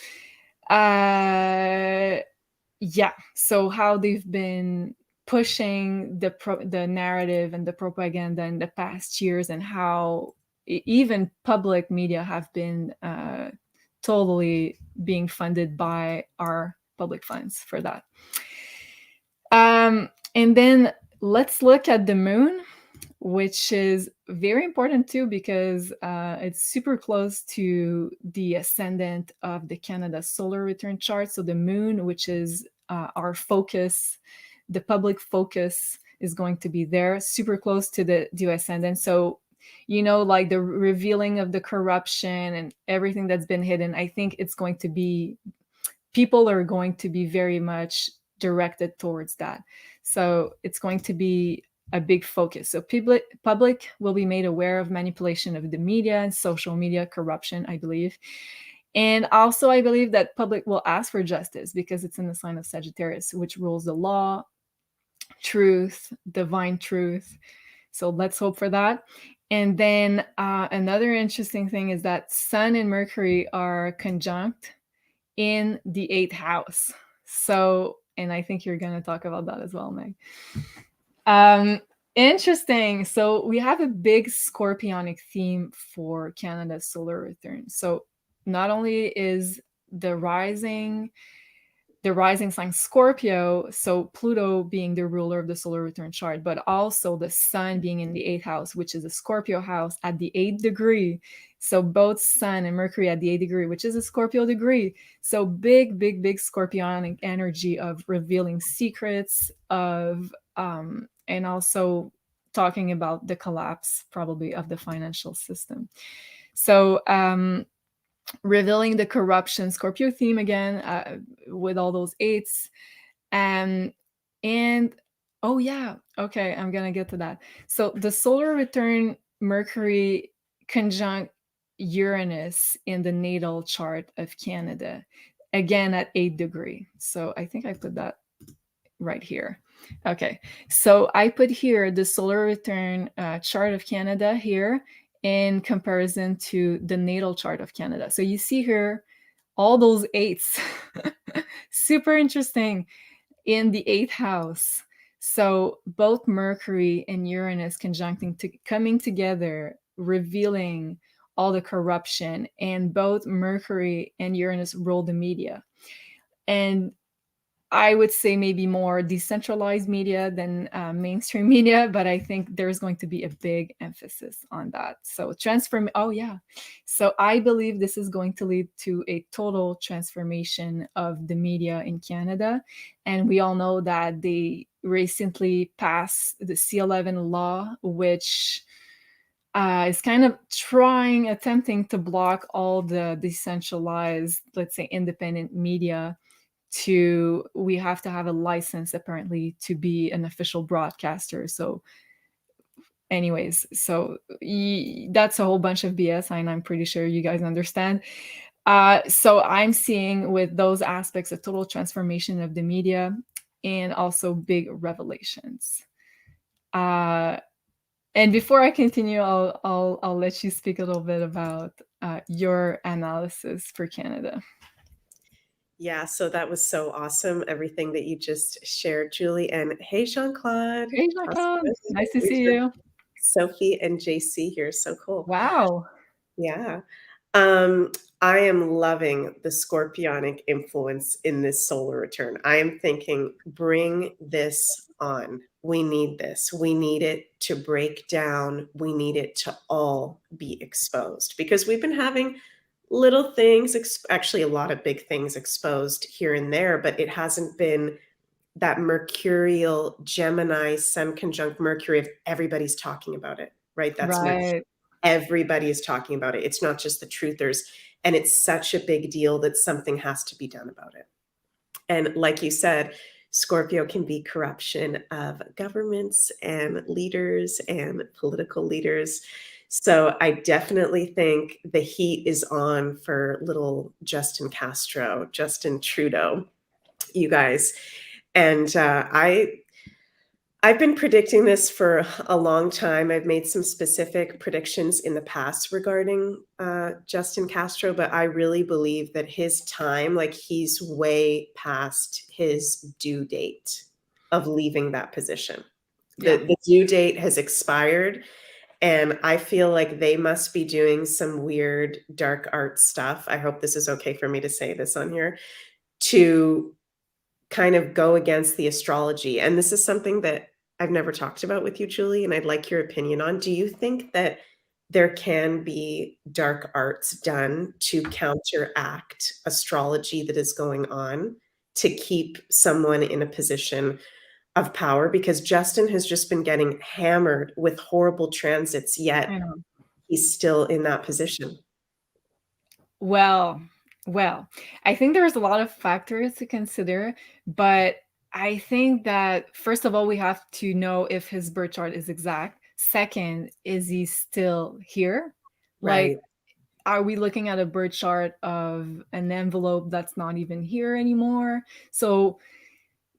Yeah, so how they've been pushing the narrative and the propaganda in the past years, and how even public media have been totally being funded by our public funds for that. And then let's look at the moon, which is very important too, because it's super close to the ascendant of the Canada solar return chart. So the moon, which is our focus, the public focus, is going to be there, super close to the ascendant. So, like the revealing of the corruption and everything that's been hidden, I think it's going to be, people are going to be very much directed towards that. So it's going to be a big focus. So public will be made aware of manipulation of the media and social media corruption, I believe. And also, I believe that public will ask for justice, because it's in the sign of Sagittarius, which rules the law, truth, divine truth. So let's hope for that. And then another interesting thing is that Sun and Mercury are conjunct in the eighth house. So, and I think you're going to talk about that as well, Meg. Interesting. So we have a big scorpionic theme for Canada's solar return. So not only is the rising sign Scorpio, so Pluto being the ruler of the solar return chart, but also the sun being in the eighth house, which is a Scorpio house at the 8th degree. So both Sun and Mercury at the 8th degree, which is a Scorpio degree. So big, big, big scorpionic energy of revealing secrets, of and also talking about the collapse probably of the financial system. So revealing the corruption, Scorpio theme again, with all those eights. And oh yeah, okay, I'm gonna get to that. So the solar return, Mercury conjunct Uranus in the natal chart of Canada. again at 8 degree. So I think I put that right here. Okay, so I put here the solar return chart of Canada here in comparison to the natal chart of Canada. So you see here all those eights. Super interesting in the eighth house. So both Mercury and Uranus conjuncting coming together, revealing all the corruption, and both Mercury and Uranus rule the media. And I would say maybe more decentralized media than mainstream media, but I think there's going to be a big emphasis on that. So oh yeah. So I believe this is going to lead to a total transformation of the media in Canada. And we all know that they recently passed the C11 law, which is kind of attempting to block all the decentralized, let's say, independent media. We have to have a license apparently to be an official broadcaster. So anyways, so that's a whole bunch of BS, and I'm pretty sure you guys understand. So I'm seeing with those aspects a total transformation of the media and also big revelations. And before I continue, I'll let you speak a little bit about your analysis for Canada. Yeah, so that was so awesome, everything that you just shared, Julie. And hey, Jean-Claude. Hey, Jacob. Nice to see you. Sophie and JC here. So cool. Wow. Yeah. Um, I am loving the scorpionic influence in this solar return. I am thinking, bring this on. We need this. We need it to break down. We need it to all be exposed because we've been having little things, actually a lot of big things exposed here and there, but it hasn't been that mercurial Gemini sun conjunct Mercury if everybody's talking about it, right? That's Mercury. Right. Everybody is talking about it. It's not just the truthers. And it's such a big deal that something has to be done about it. And like you said, Scorpio can be corruption of governments and leaders and political leaders. So I definitely think the heat is on for little Justin Trudeau, you guys. And I've been predicting this for a long time. I've made some specific predictions in the past regarding Justin Castro, but I really believe that his time, like he's way past his due date of leaving that position. The due date has expired, and I feel like they must be doing some weird dark art stuff. I hope this is okay for me to say this on here, to kind of go against the astrology. And this is something that I've never talked about with you, Julie, and I'd like your opinion on. Do you think that there can be dark arts done to counteract astrology that is going on to keep someone in a position of power? Because Justin has just been getting hammered with horrible transits, yet he's still in that position. Well, I think there's a lot of factors to consider, but I think that first of all, we have to know if his birth chart is exact. Second, is he still here? Right. Like, are we looking at a birth chart of an envelope that's not even here anymore? So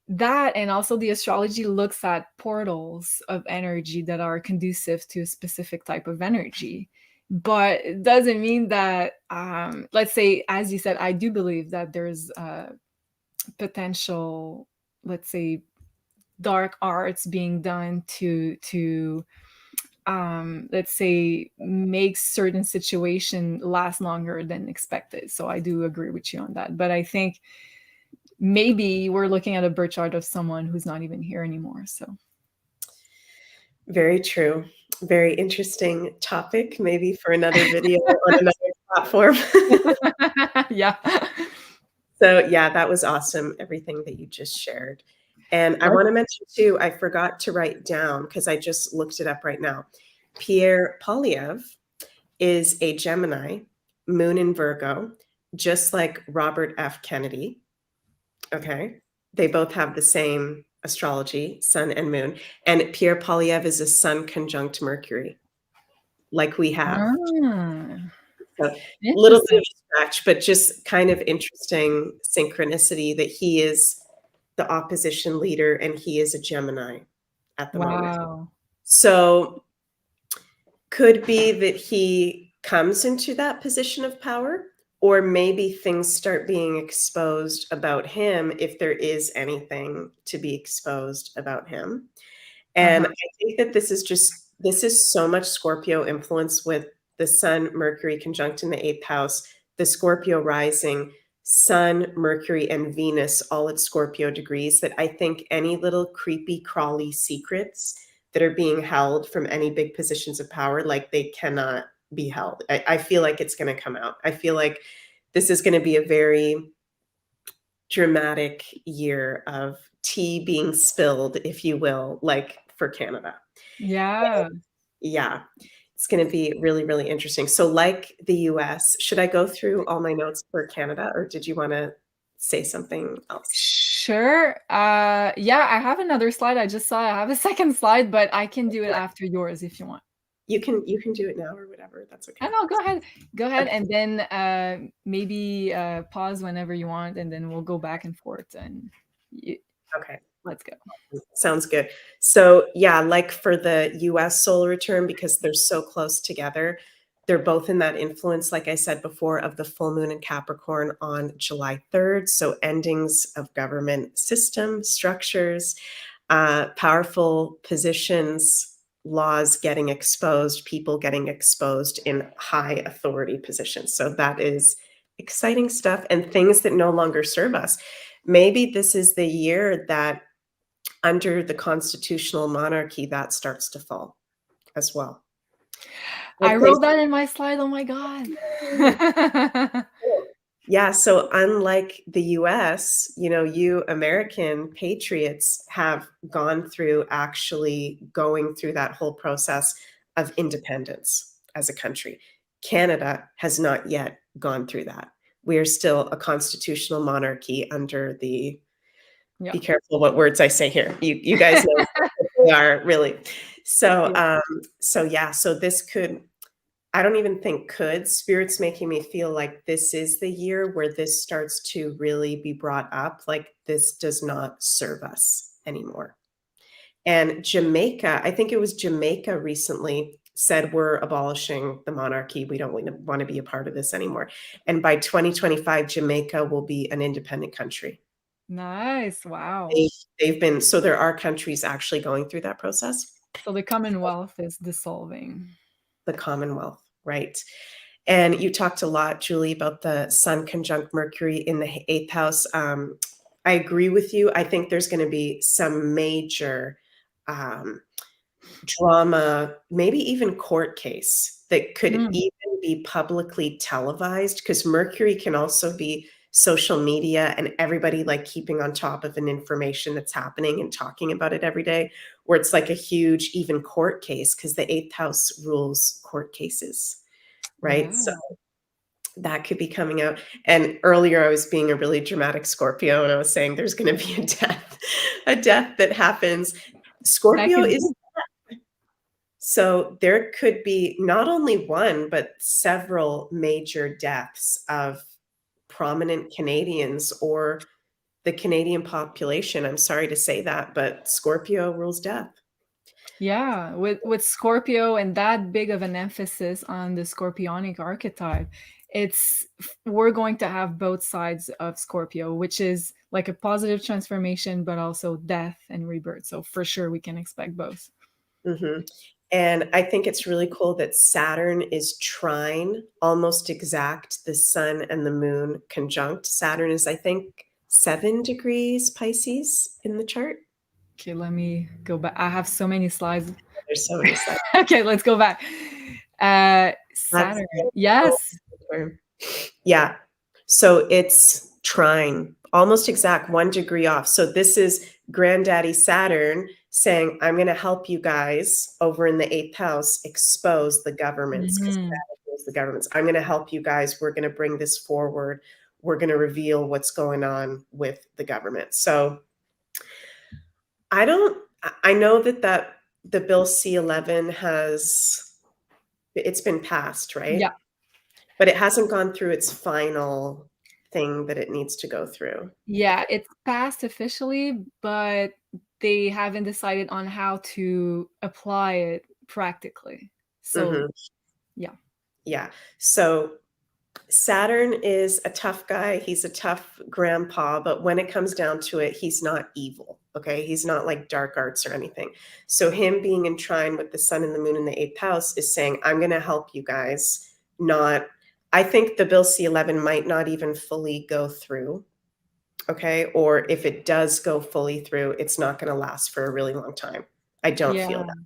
that, and also the astrology looks at portals of energy that are conducive to a specific type of energy. But it doesn't mean that, let's say, as you said, I do believe that there's potential, let's say, dark arts being done to let's say, make certain situation last longer than expected. So I do agree with you on that. But I think maybe we're looking at a birth chart of someone who's not even here anymore. So very true. Very interesting topic, maybe for another video on another platform. yeah. So yeah, that was awesome, everything that you just shared. And I want to mention too, I forgot to write down because I just looked it up right now. Pierre Poilievre is a Gemini, moon in Virgo, just like Robert F. Kennedy. Okay. They both have the same astrology, sun and moon. And Pierre Poilievre is a sun conjunct Mercury, like we have. So little bit of match, but just kind of interesting synchronicity that he is the opposition leader and he is a Gemini at the moment. Wow. So could be that he comes into that position of power, or maybe things start being exposed about him if there is anything to be exposed about him. And Uh-huh. I think that this is so much Scorpio influence with the Sun, Mercury conjunct in the 8th house, the Scorpio rising, Sun, Mercury, and Venus all at Scorpio degrees, that I think any little creepy, crawly secrets that are being held from any big positions of power, like they cannot be held. I feel like it's going to come out. I feel like this is going to be a very dramatic year of tea being spilled, if you will, like for Canada. Yeah. Yeah, it's going to be really, really interesting. So, like the US, should I go through all my notes for Canada, or did you want to say something else? Sure. Yeah, I have another slide. I just saw I have a second slide, but I can do it after yours if you want. You can do it now or whatever. That's I okay. know, go ahead. Go ahead, Okay. and then, maybe, pause whenever you want, and then we'll go back and forth, and y Okay. let's go. Sounds good. So, yeah, like for the US solar return, because they're so close together, they're both in that influence, like I said before, of the full moon in Capricorn on July 3rd. So, endings of government system structures, powerful positions, laws getting exposed, people getting exposed in high authority positions. So, that is exciting stuff and things that no longer serve us. Maybe this is the year that under the constitutional monarchy, that starts to fall as well. I Like they wrote that in my slide, oh my god. Yeah, so unlike the US, you American patriots have gone through actually going through that whole process of independence as a country. Canada has not yet gone through that. We are still a constitutional monarchy under the Yeah, be careful what words I say here. You guys know what they are really. So, yeah. yeah, so this could I don't even think could. Spirit's making me feel like this is the year where this starts to really be brought up, like this does not serve us anymore. And Jamaica, I think it was Jamaica recently said we're abolishing the monarchy. We don't want to be a part of this anymore. And by 2025, Jamaica will be an independent country. Nice, wow. They they've been so there are countries actually going through that process. So the Commonwealth is dissolving. The Commonwealth, right? And you talked a lot, Julie, about the Sun conjunct Mercury in the 8th house. I agree with you. I think there's going to be some major um, drama, maybe even court case that could Mm, even be publicly televised, because Mercury can also be social media and everybody like keeping on top of an information that's happening and talking about it every day, where it's like a huge even court case because the 8th house rules court cases, right? yeah, So that could be coming out. And earlier I was being a really dramatic Scorpio and I was saying there's going to be a death that happens. that Scorpio could is be. so there could be not only one, but several major deaths of prominent Canadians or the Canadian population. I'm sorry to say that, but Scorpio rules death. Yeah, with Scorpio and that big of an emphasis on the Scorpionic archetype, we're going to have both sides of Scorpio, which is like a positive transformation, but also death and rebirth. So for sure, we can expect both. Mhm. And I think it's really cool that Saturn is trine, almost exact, the sun and the moon conjunct. Saturn is, I think, 7 degrees Pisces in the chart. Okay, let me go back. I have so many slides. There's so many signs. Okay, let's go back. That's Saturn. Yes. yeah. So it's trine, almost exact 1 degree off. So this is Granddaddy Saturn saying, I'm going to help you guys over in the 8th house expose the governments because Mhm. the governments. I'm going to help you guys. We're going to bring this forward. We're going to reveal what's going on with the government. So I don't, I know that the Bill C-11 it's been passed, right? Yeah. but it hasn't gone through its final thing that it needs to go through. Yeah, it's passed officially, but they haven't decided on how to apply it practically. So, Mhm. yeah. Yeah. So Saturn is a tough guy. He's a tough grandpa, but when it comes down to it, he's not evil. Okay. He's not like dark arts or anything. So, him being in trine with the sun and the moon in the eighth house is saying, I'm going to help you guys. Not, I think the Bill C11 might not even fully go through. Okay. Or if it does go fully through, it's not going to last for a really long time. I don't Yeah, feel that.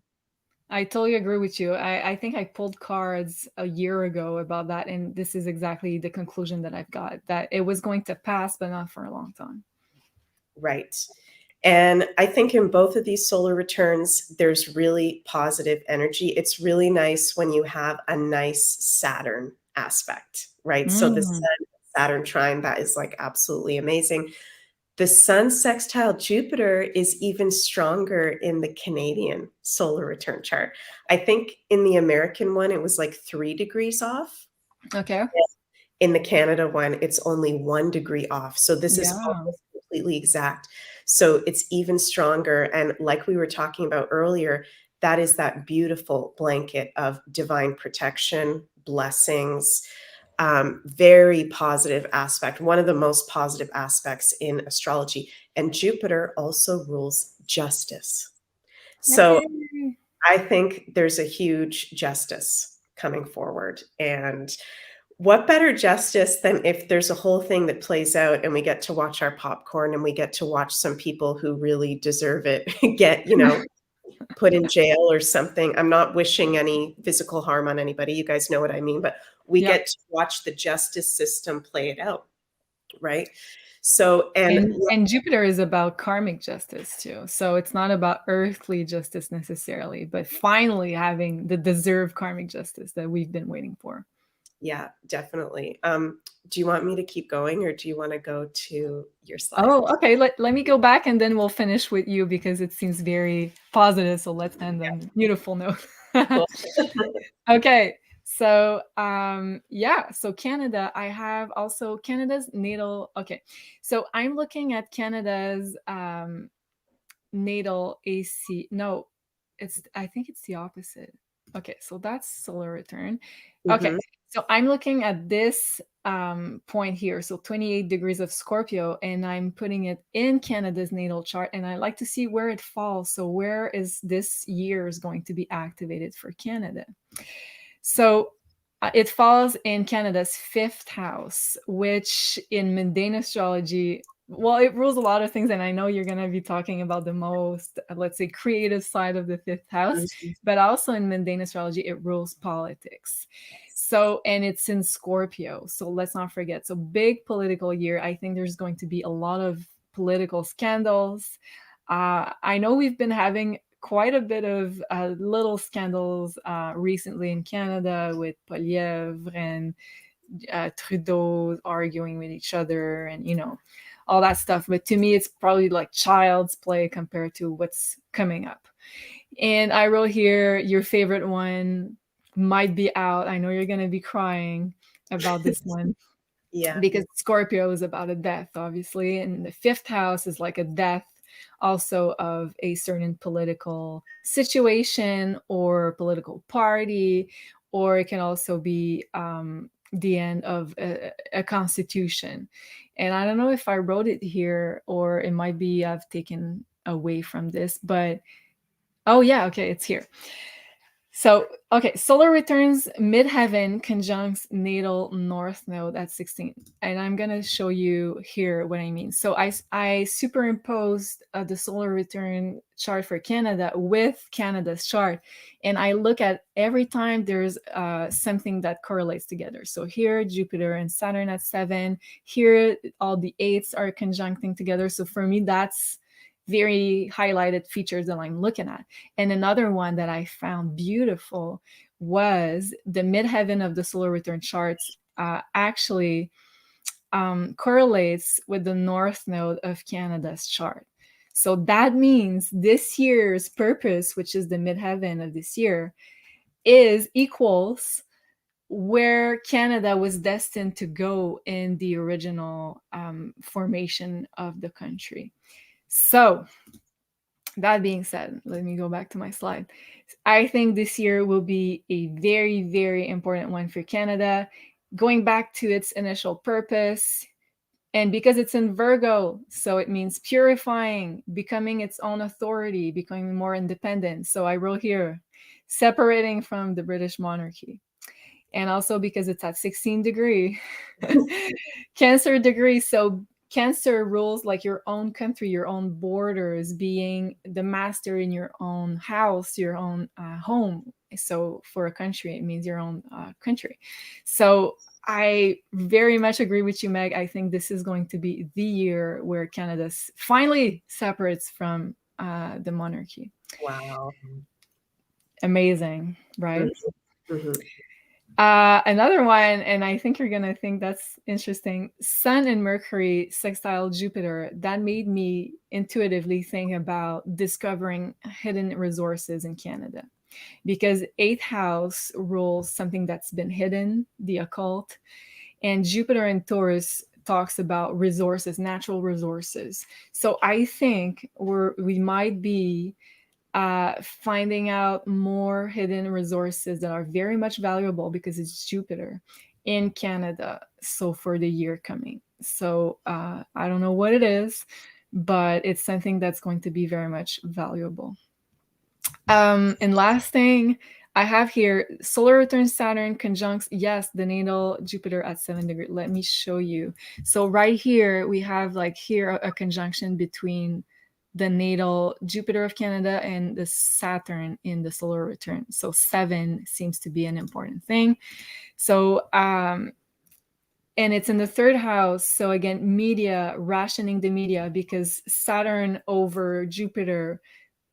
I totally agree with you. I think I pulled cards a year ago about that, and this is exactly the conclusion that I've got, that it was going to pass, but not for a long time. Right. And I think in both of these solar returns, there's really positive energy. It's really nice when you have a nice Saturn aspect, right? So the Mm, Sun Saturn trine, that is like absolutely amazing. The Sun sextile Jupiter is even stronger in the Canadian solar return chart. I think in the American one, it was like 3 degrees off. okay. In the Canada one, it's only 1 degree off. So this is Yeah. almost completely exact. So it's even stronger. And like we were talking about earlier, that is that beautiful blanket of divine protection, blessings, very positive aspect, one of the most positive aspects in astrology. And Jupiter also rules justice. So Yay. I think there's a huge justice coming forward. And what better justice than if there's a whole thing that plays out and we get to watch our popcorn and we get to watch some people who really deserve it get, put in jail or something. I'm not wishing any physical harm on anybody. You guys know what I mean, but we Yeah. get to watch the justice system play it out, right? So, and And Jupiter is about karmic justice too. So it's not about earthly justice necessarily, but finally having the deserved karmic justice that we've been waiting for. yeah, definitely. Do you want me to keep going or do you want to go to your slide? Oh, okay. Let me go back and then we'll finish with you because it seems very positive. So let's end on a beautiful note. Cool. Okay. So yeah, so Canada, I have also Canada's natal. Okay. So I'm looking at Canada's natal AC. No, it's I think it's the opposite. Okay, so that's solar return. Okay, Mhm. so I'm looking at this point here, so 28 degrees of Scorpio, and I'm putting it in Canada's natal chart, and I like to see where it falls. So where is this year is going to be activated for Canada? So it falls in Canada's fifth house, which in mundane astrology, well, it rules a lot of things. And I know you're going to be talking about the most, let's say, creative side of the fifth house, Mhm. but also in mundane astrology, it rules politics. So, and it's in Scorpio. So let's not forget. So, big political year. I think there's going to be a lot of political scandals. I know we've been having quite a bit of little scandals recently in Canada with Poilievre and Trudeau arguing with each other and, all that stuff. But to me, it's probably like child's play compared to what's coming up. And I wrote here your favorite one might be out. I know you're going to be crying about this one Yeah. because Scorpio is about a death, obviously, and the fifth house is like a death also of a certain political situation or political party, or it can also be the end of a constitution. And I don't know if I wrote it here or it might be I've taken away from this, but oh yeah, okay, it's here. So, okay, solar returns midheaven conjuncts natal north node at 16. And I'm going to show you here what I mean. So I superimposed the solar return chart for Canada with Canada's chart. And I look at every time there's something that correlates together. So here, Jupiter and Saturn at 7. Here, all the eights are conjuncting together. So for me, that's very highlighted features that I'm looking at. And another one that I found beautiful was the midheaven of the solar return charts actually correlates with the north node of Canada's chart. So that means this year's purpose, which is the midheaven of this year, is equals where Canada was destined to go in the original formation of the country. So, that being said, let me go back to my slide. I think this year will be a very, very important one for Canada, going back to its initial purpose. And because it's in Virgo, so it means purifying, becoming its own authority, becoming more independent. So I wrote here, separating from the British monarchy. And also because it's at 16 degree, Cancer degree. So Cancer rules like your own country, your own borders, being the master in your own house, your own home. So for a country, it means your own country. So I very much agree with you, Meg. I think this is going to be the year where Canada finally separates from the monarchy. Wow. Amazing, right? Mhm, mhm. Another one, and I think you're gonna think that's interesting. Sun and Mercury sextile Jupiter. That made me intuitively think about discovering hidden resources in Canada, because eighth house rules something that's been hidden, the occult, and Jupiter in Taurus talks about resources, natural resources. So I think we might be finding out more hidden resources that are very much valuable because it's Jupiter in Canada. So for the year coming. So I don't know what it is, but it's something that's going to be very much valuable. And last thing I have here, solar return Saturn conjuncts, yes, the natal Jupiter at 7 degree. Let me show you. So right here, we have like here a conjunction between the natal Jupiter of Canada and the Saturn in the solar return. So 7 seems to be an important thing. So, and it's in the third house. So again, media, rationing the media, because Saturn over Jupiter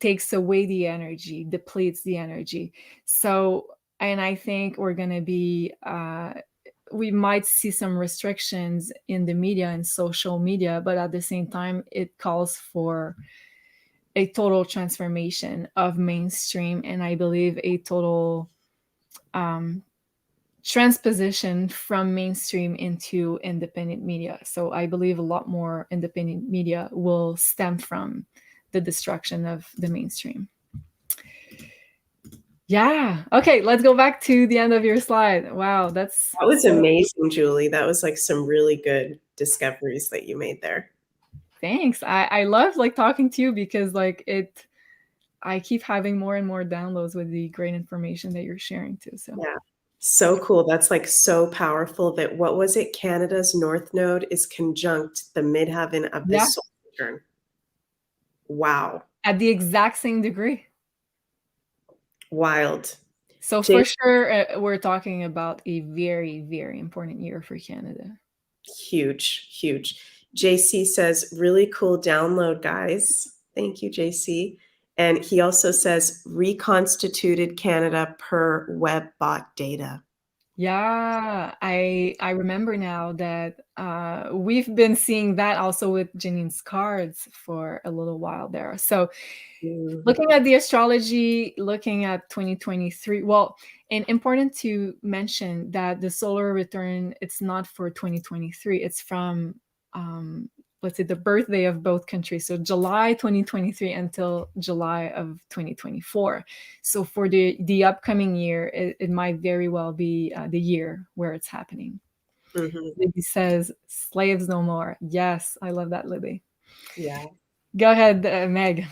takes away the energy, depletes the energy. So, and I think we're going to be, we might see some restrictions in the media and social media, but at the same time, it calls for a total transformation of mainstream. And I believe a total um, transposition from mainstream into independent media. So I believe a lot more independent media will stem from the destruction of the mainstream. Yeah. Okay, let's go back to the end of your slide. Wow, that's That was so amazing, Julie. That was like some really good discoveries that you made there. thanks. I love like talking to you because like it I keep having more and more downloads with the great information that you're sharing too. So Yeah. So cool. That's like so powerful that what was it? Canada's North Node is conjunct the midheaven of yeah, this solar return. Wow. at the exact same degree. Wild. So for Jay, sure, we're talking about a very, very important year for Canada. huge, huge. JC says, really cool download, guys. Thank you, JC. And he also says, reconstituted Canada per WebBot data. Yeah, I remember now that we've been seeing that also with Janine's cards for a little while there. So Mhm. looking at the astrology, looking at 2023, well, and important to mention that the solar return, it's not for 2023, it's from let's say the birthday of both countries. So July 2023 until July of 2024. So for the upcoming year, it might very well be the year where it's happening. Mhm. Libby says, slaves no more. Yes, I love that, Libby. Yeah. Go ahead, Meg.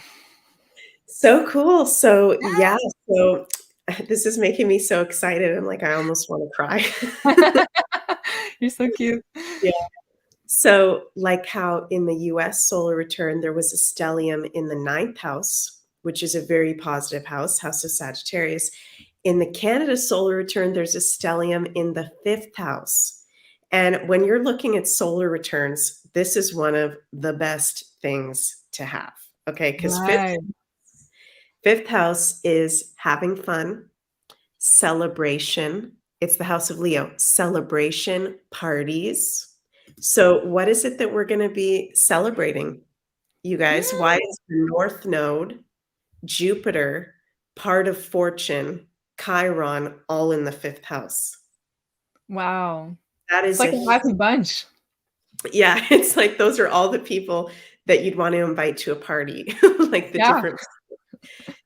So cool. So yeah, so this is making me so excited. I'm like, I almost want to cry. You're so cute. Yeah. So, like how in the US solar return, there was a stellium in the ninth house, which is a very positive house, house of Sagittarius. In the Canada solar return, there's a stellium in the fifth house. And when you're looking at solar returns, this is one of the best things to have. Okay. Because Right. fifth house is having fun, celebration. It's the house of Leo, celebration, parties. So, what is it that we're going to be celebrating, you guys? Why Mm. is the North Node, Jupiter, part of fortune, Chiron, all in the fifth house? Wow. That It's is like a a happy bunch. yeah, it's like those are all the people that you'd want to invite to a party, like the Yeah. different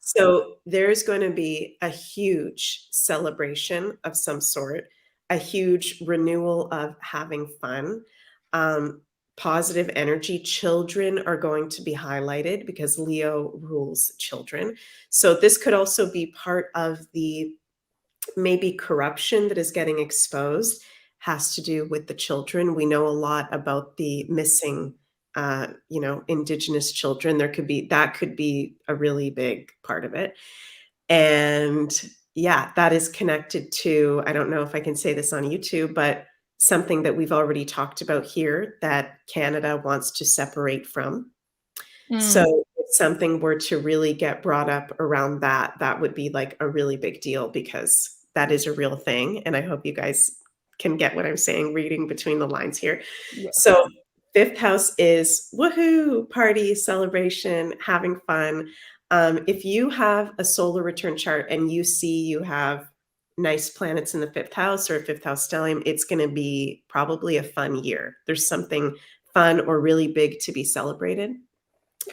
so there's going to be a huge celebration of some sort, a huge renewal of having fun, um, positive energy. Children are going to be highlighted because Leo rules children. So this could also be part of the maybe corruption that is getting exposed has to do with the children. We know a lot about the missing, indigenous children. There could be that could be a really big part of it. And yeah, that is connected to, I don't know if I can say this on YouTube, but something that we've already talked about here that Canada wants to separate from. Mm, So if something were to really get brought up around that, that would be like a really big deal because that is a real thing. And I hope you guys can get what I'm saying, reading between the lines here. yes. So, fifth house is woohoo, party, celebration, having fun. If you have a solar return chart and you see you have nice planets in the fifth house or a fifth house stellium, it's going to be probably a fun year. There's something fun or really big to be celebrated.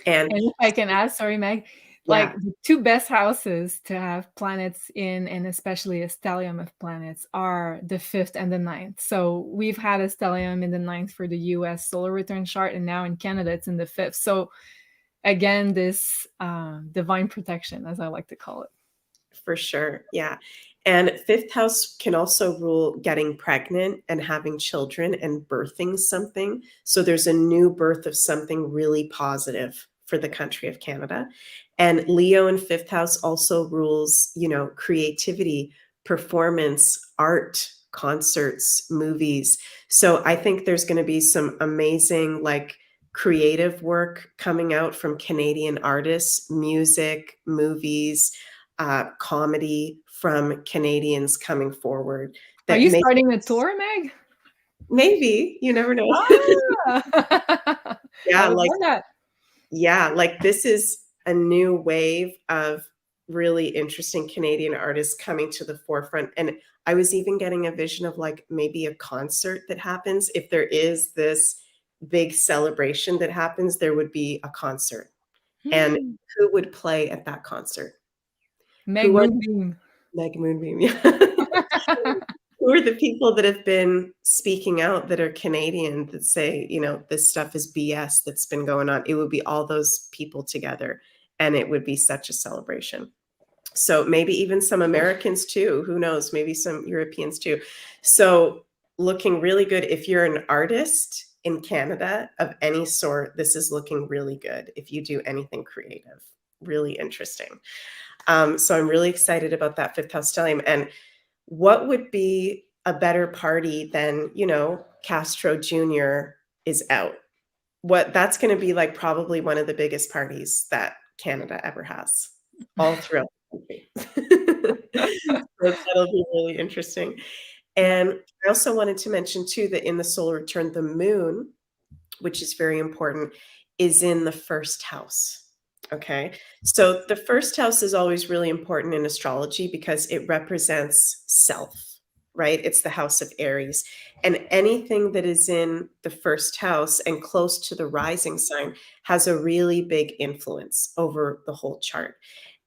And And if I can add, sorry, Meg, like yeah, the two best houses to have planets in, and especially a stellium of planets, are the fifth and the ninth. So we've had a stellium in the ninth for the US solar return chart, and now in Canada it's in the fifth. So again, this divine protection, as I like to call it. for sure. Yeah. And fifth house can also rule getting pregnant and having children and birthing something. So there's a new birth of something really positive for the country of Canada. And Leo in fifth house also rules, creativity, performance, art, concerts, movies. So I think there's going to be some amazing, like, creative work coming out from Canadian artists, music, movies, comedy from Canadians coming forward Are that you make starting a tour, Meg? maybe, you never know. Ah! I Yeah, would like love that. yeah, like this is a new wave of really interesting Canadian artists coming to the forefront, and I was even getting a vision of, like, maybe a concert that happens. If there is this big celebration that happens, there would be a concert, and Hmm. who would play at that concert? Meg Who are Moonbeam. Like Moonbeam, yeah. Who are the people that have been speaking out that are Canadian that say, this stuff is BS that's been going on? It would be all those people together, and it would be such a celebration. So maybe even some Americans too. Who knows? Maybe some Europeans too. So looking really good. If you're an artist in Canada of any sort, this is looking really good. If you do anything creative, really interesting. So I'm really excited about that fifth house stellium. And what would be a better party than, Castro Jr. is out? What That's going to be like probably one of the biggest parties that Canada ever has, all throughout the country. So that'll be really interesting. Yeah. And I also wanted to mention too that in the solar return, the moon, which is very important, is in the first house. Okay. So the first house is always really important in astrology because it represents self, right? It's the house of Aries. And anything that is in the first house and close to the rising sign has a really big influence over the whole chart.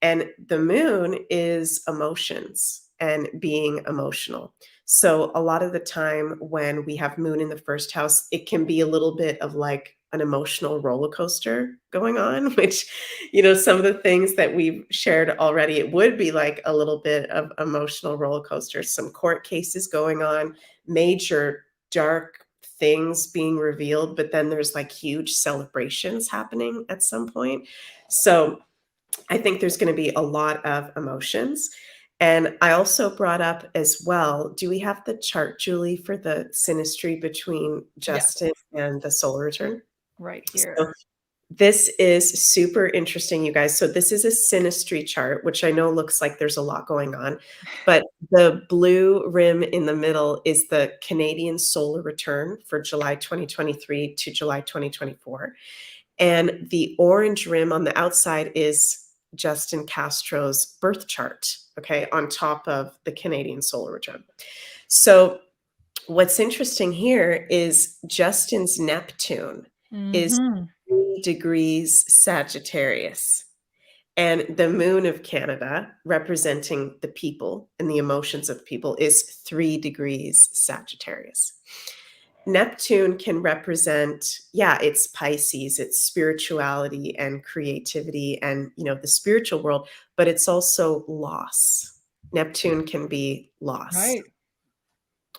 And the moon is emotions and being emotional. So a lot of the time when we have moon in the first house, it can be a little bit of like an emotional roller coaster going on, which, some of the things that we've shared already, it would be like a little bit of emotional roller coaster, some court cases going on, major dark things being revealed, but then there's like huge celebrations happening at some point. So I think there's going to be a lot of emotions. And I also brought up as well, do we have the chart, Julie, for the synastry between Yes. Justin and the solar return? Right So here. this is super interesting, you guys. So this is a synastry chart, which I know looks like there's a lot going on, but the blue rim in the middle is the Canadian solar return for July 2023 to July 2024. And the orange rim on the outside is Justin Castro's birth chart, okay, on top of the Canadian solar return. So What's interesting here is Justin's Neptune is Hmm. 3 degrees Sagittarius. And the moon of Canada, representing the people and the emotions of people, is 3 degrees Sagittarius. Neptune can represent, yeah, it's Pisces, it's spirituality and creativity and, the spiritual world, but it's also loss. Neptune can be loss, Right.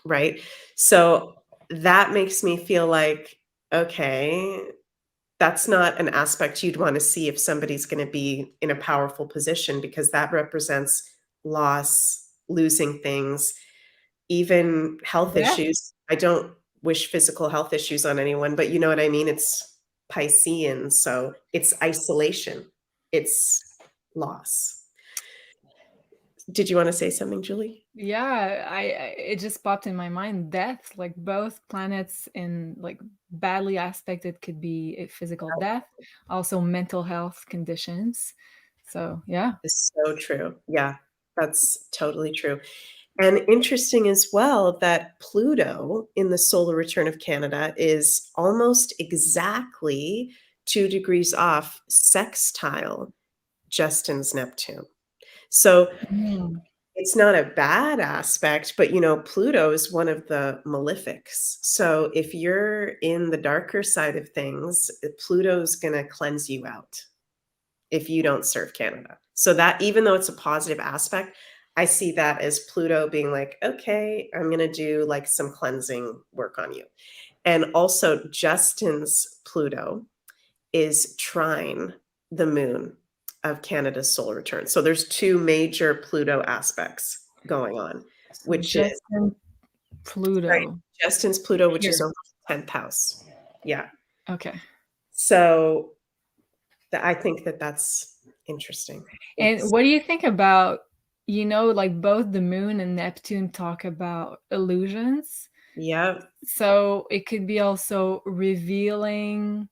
right? So that makes me feel like, okay, that's not an aspect you'd want to see if somebody's going to be in a powerful position because that represents loss, losing things, even health Yeah. issues. I don't wish physical health issues on anyone, but you know what I mean? It's Piscean, so it's isolation, it's loss. Did you want to say something, Julie? Yeah, it just popped in my mind. Death, like both planets in like badly aspected, could be a physical death, also mental health conditions. So yeah. It's so true. Yeah, that's totally true. And interesting as well that Pluto in the solar return of Canada is almost exactly 2 degrees off sextile Justin's Neptune. So Mm. it's not a bad aspect, but Pluto is one of the malefics. So if you're in the darker side of things, Pluto's going to cleanse you out if you don't serve Canada. So that even though it's a positive aspect, I see that as Pluto being like, okay, I'm going to do like some cleansing work on you. And also Justin's Pluto is trine the moon of Canada's solar return. So there's two major Pluto aspects going on, So which is Justin right, Pluto Justin's Pluto, which is here. over 10th house. Yeah. Okay. So I think that that's interesting. And It's what do you think about, like both the moon and Neptune talk about illusions? yeah. So it could be also revealing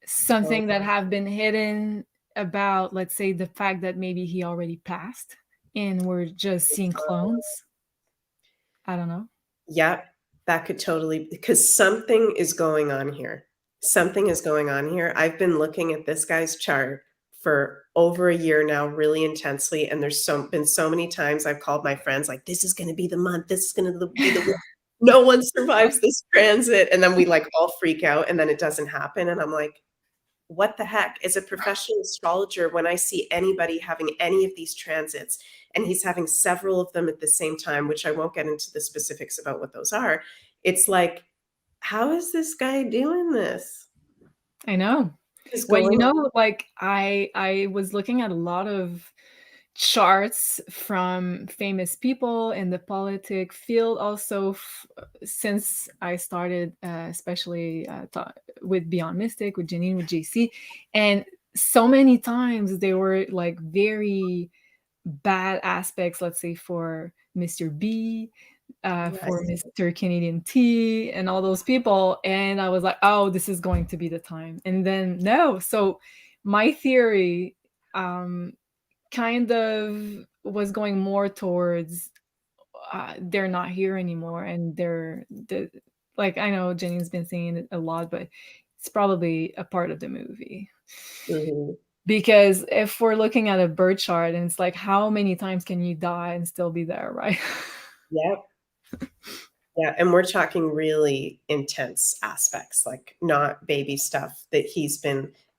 something that have been hidden about, let's say, the fact that maybe he already passed and we're just seeing clones. I don't know. Yeah, that could totally because something is going on here. Something is going on here. I've been looking at this guy's chart for over a year now, really intensely, and there's been so many times I've called my friends like, "This is going to be the month. This is going to be the week. No one survives this transit," and then we like all freak out, and then it doesn't happen, and I'm like, what the heck? As a professional astrologer, when I see anybody having any of these transits, and he's having several of them at the same time, which I won't get into the specifics about what those are, it's like, how is this guy doing this? I know. What is Well, going on? like I was looking at a lot of charts from famous people in the politic field also since I started especially with Beyond Mystic with Janine with JC, and so many times they were like very bad aspects, let's say for Mr. B, for Yes. Mr. Canadian T, and all those people. And I was like, oh, this is going to be the time. And then no. So my theory kind of was going more towards they're not here anymore, and like I know Jenny's been saying it a lot, but it's probably a part of the movie. Mhm. Because if we're looking at a bird chart and it's like, how many times can you die and still be there, right? Yep. Yeah, and we're talking really intense aspects, like not baby stuff that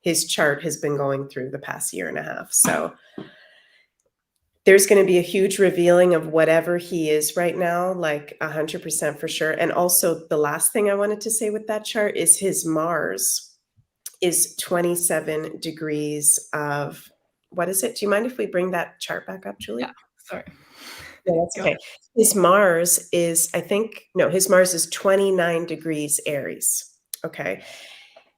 his chart has been going through the past year and a half. So there's going to be a huge revealing of whatever he is right now, like 100% for sure. And also, the last thing I wanted to say with that chart is his Mars is 27 degrees of what is it? Do you mind if we bring that chart back up, Yeah, Julie? sorry. Yeah, that's Go okay. ahead. His Mars is, I think, no, his Mars is 29 degrees Aries. Okay.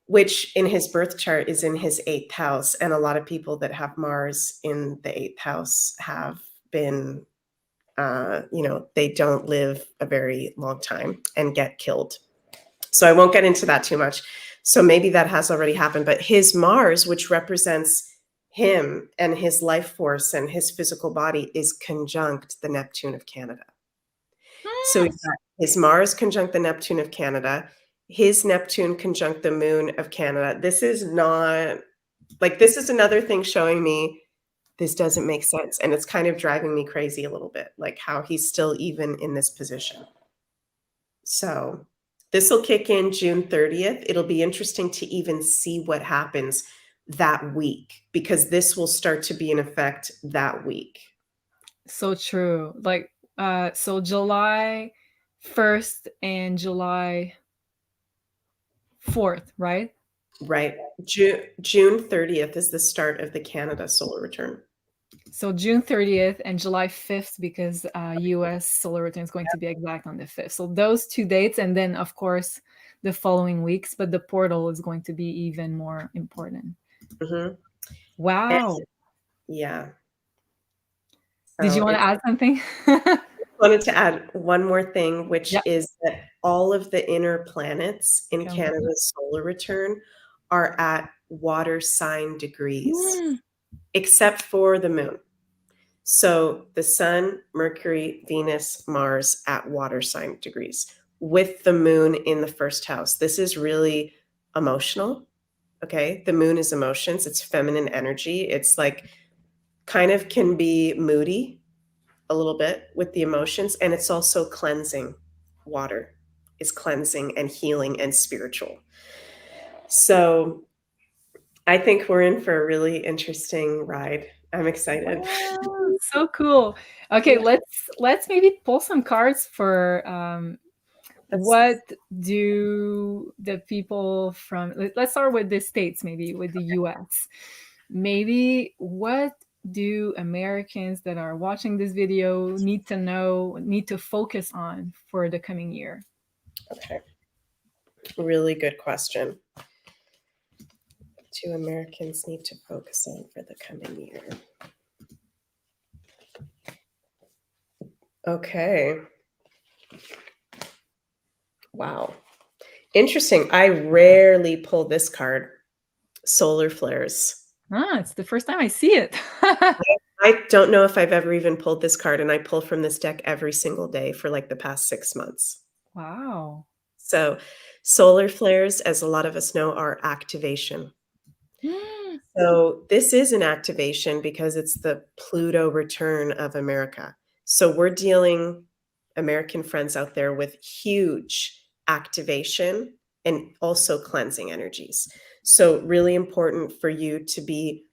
Which in his birth chart is in his eighth house. And a lot of people that have Mars in the eighth house have been they don't live a very long time and get killed. So I won't get into that too much. So maybe that has already happened, but his Mars, which represents him and his life force and his physical body, is conjunct the Neptune of Canada. So we've Yes. got his Mars conjunct the Neptune of Canada, his Neptune conjunct the Moon of Canada. This is not like, this is another thing showing me this doesn't make sense, and it's kind of driving me crazy a little bit, like how he's still even in this position. So this will kick in June 30th. It'll be interesting to even see what happens that week because this will start to be in effect that week. So true. Like, so July 1st and July 4th, right? Right. June 30th is the start of the Canada solar return. So June 30th and July 5th, because US solar return is going to be exact on the 5th. So those 2 dates, and then of course the following weeks, but the portal is going to be even more important. Mhm. And Wow. yeah. Did So you want to it's add something? wanted to add one more thing, which Yeah. is that all of the inner planets in Complete. Canada's solar return are at water sign degrees, Mm. except for the moon. So the sun, Mercury, Venus, Mars at water sign degrees, with the moon in the first house. This is really emotional. Okay. The moon is emotions, it's feminine energy. It's like kind of can be moody a little bit with the emotions, and it's also cleansing. Water is cleansing and healing and spiritual. So I think we're in for a really interesting ride. I'm excited. Wow, so cool. Okay, Yeah, let's maybe pull some cards for that's what do the people from let's start with the states, maybe with the US. Maybe what do Americans that are watching this video need to know, need to focus on for the coming year? okay. Really good question. Do Americans need to focus on for the coming year? Okay. Wow. Interesting. I rarely pull this card, solar flares. Ah, it's the first time I see it. I don't know if I've ever even pulled this card, and I pull from this deck every single day for like the past 6 months. Wow. So, solar flares, as a lot of us know, are activation. Mm, So, this is an activation because it's the Pluto return of America. So, we're dealing, American friends out there, with huge activation and also cleansing energies. So, really important for you to be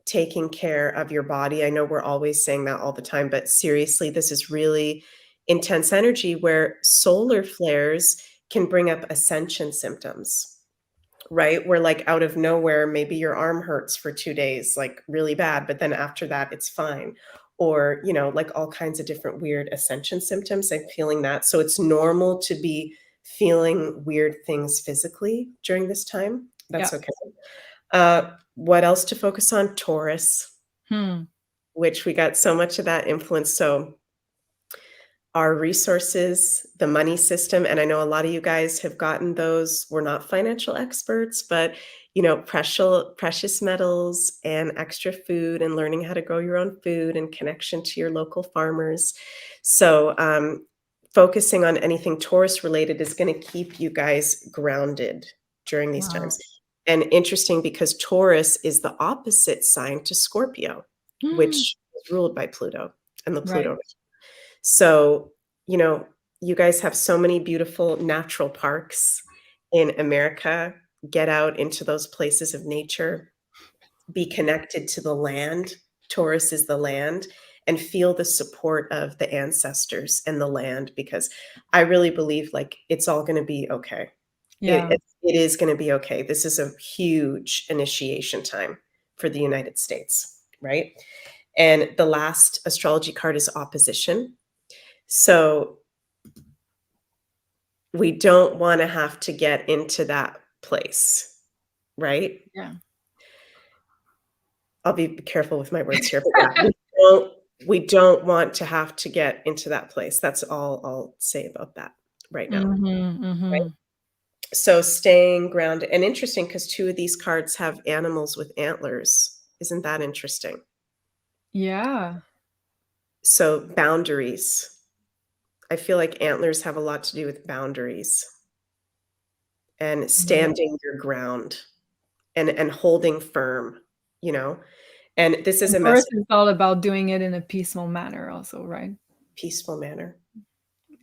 taking care of your body. I know we're always saying that all the time, but seriously, this is really intense energy where solar flares can bring up ascension symptoms, right? Where, like, out of nowhere, maybe your arm hurts for 2 days, like really bad, but then after that, it's fine. Or, like all kinds of different weird ascension symptoms. I'm feeling that. So it's normal to be feeling weird things physically during this time. yeah. That's okay. What else to focus on? Taurus, Hmm. which we got so much of that influence. So our resources, the money system, and I know a lot of you guys have gotten those. We're not financial experts, but precious metals and extra food and learning how to grow your own food and connection to your local farmers. So focusing on anything Taurus related is going to keep you guys grounded during these Wow. times. And interesting because Taurus is the opposite sign to Scorpio, Mm, which is ruled by Pluto and the right. Pluto. So, you know, you guys have so many beautiful natural parks in America. Get out into those places of nature, be connected to the land. Taurus is the land, and feel the support of the ancestors and the land because I really believe like it's all going to be okay. Yeah. It is going to be okay. This is a huge initiation time for the United States, right? And the last astrology card is opposition. So we don't want to have to get into that place, right? Yeah. I'll be careful with my words here, but yeah, we don't want to have to get into that place. That's all I'll say about that right now, Mhm, right? mhm. So staying grounded and interesting because two of these cards have animals with antlers. Isn't that interesting? Yeah. So boundaries. I feel like antlers have a lot to do with boundaries and Yeah. standing your ground and holding firm, you know? And this is And a Taurus message is all about doing it in a peaceful manner also, right? peaceful manner.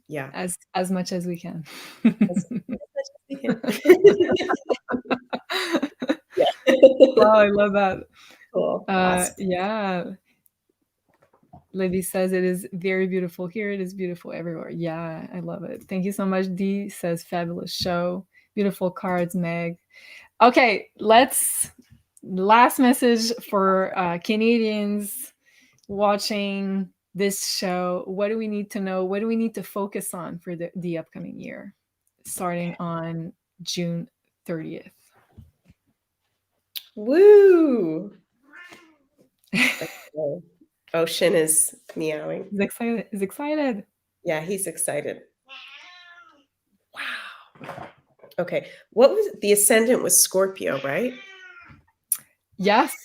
Yeah. As much as we can. As much as we can. Yeah. Wow, I love that. Cool. Awesome. Yeah. Libby says it is very beautiful here. It is beautiful everywhere. Yeah, I love it. Thank you so much. Dee says fabulous show. Beautiful cards, Meg. Okay, let's last message for Canadians watching this show. What do we need to know? What do we need to focus on for the upcoming year, starting on June 30th? Woo! Okay. Ocean is meowing. He's excited. He's excited. Yeah, he's excited. Wow. Okay. What was the ascendant was Scorpio, right? Yes,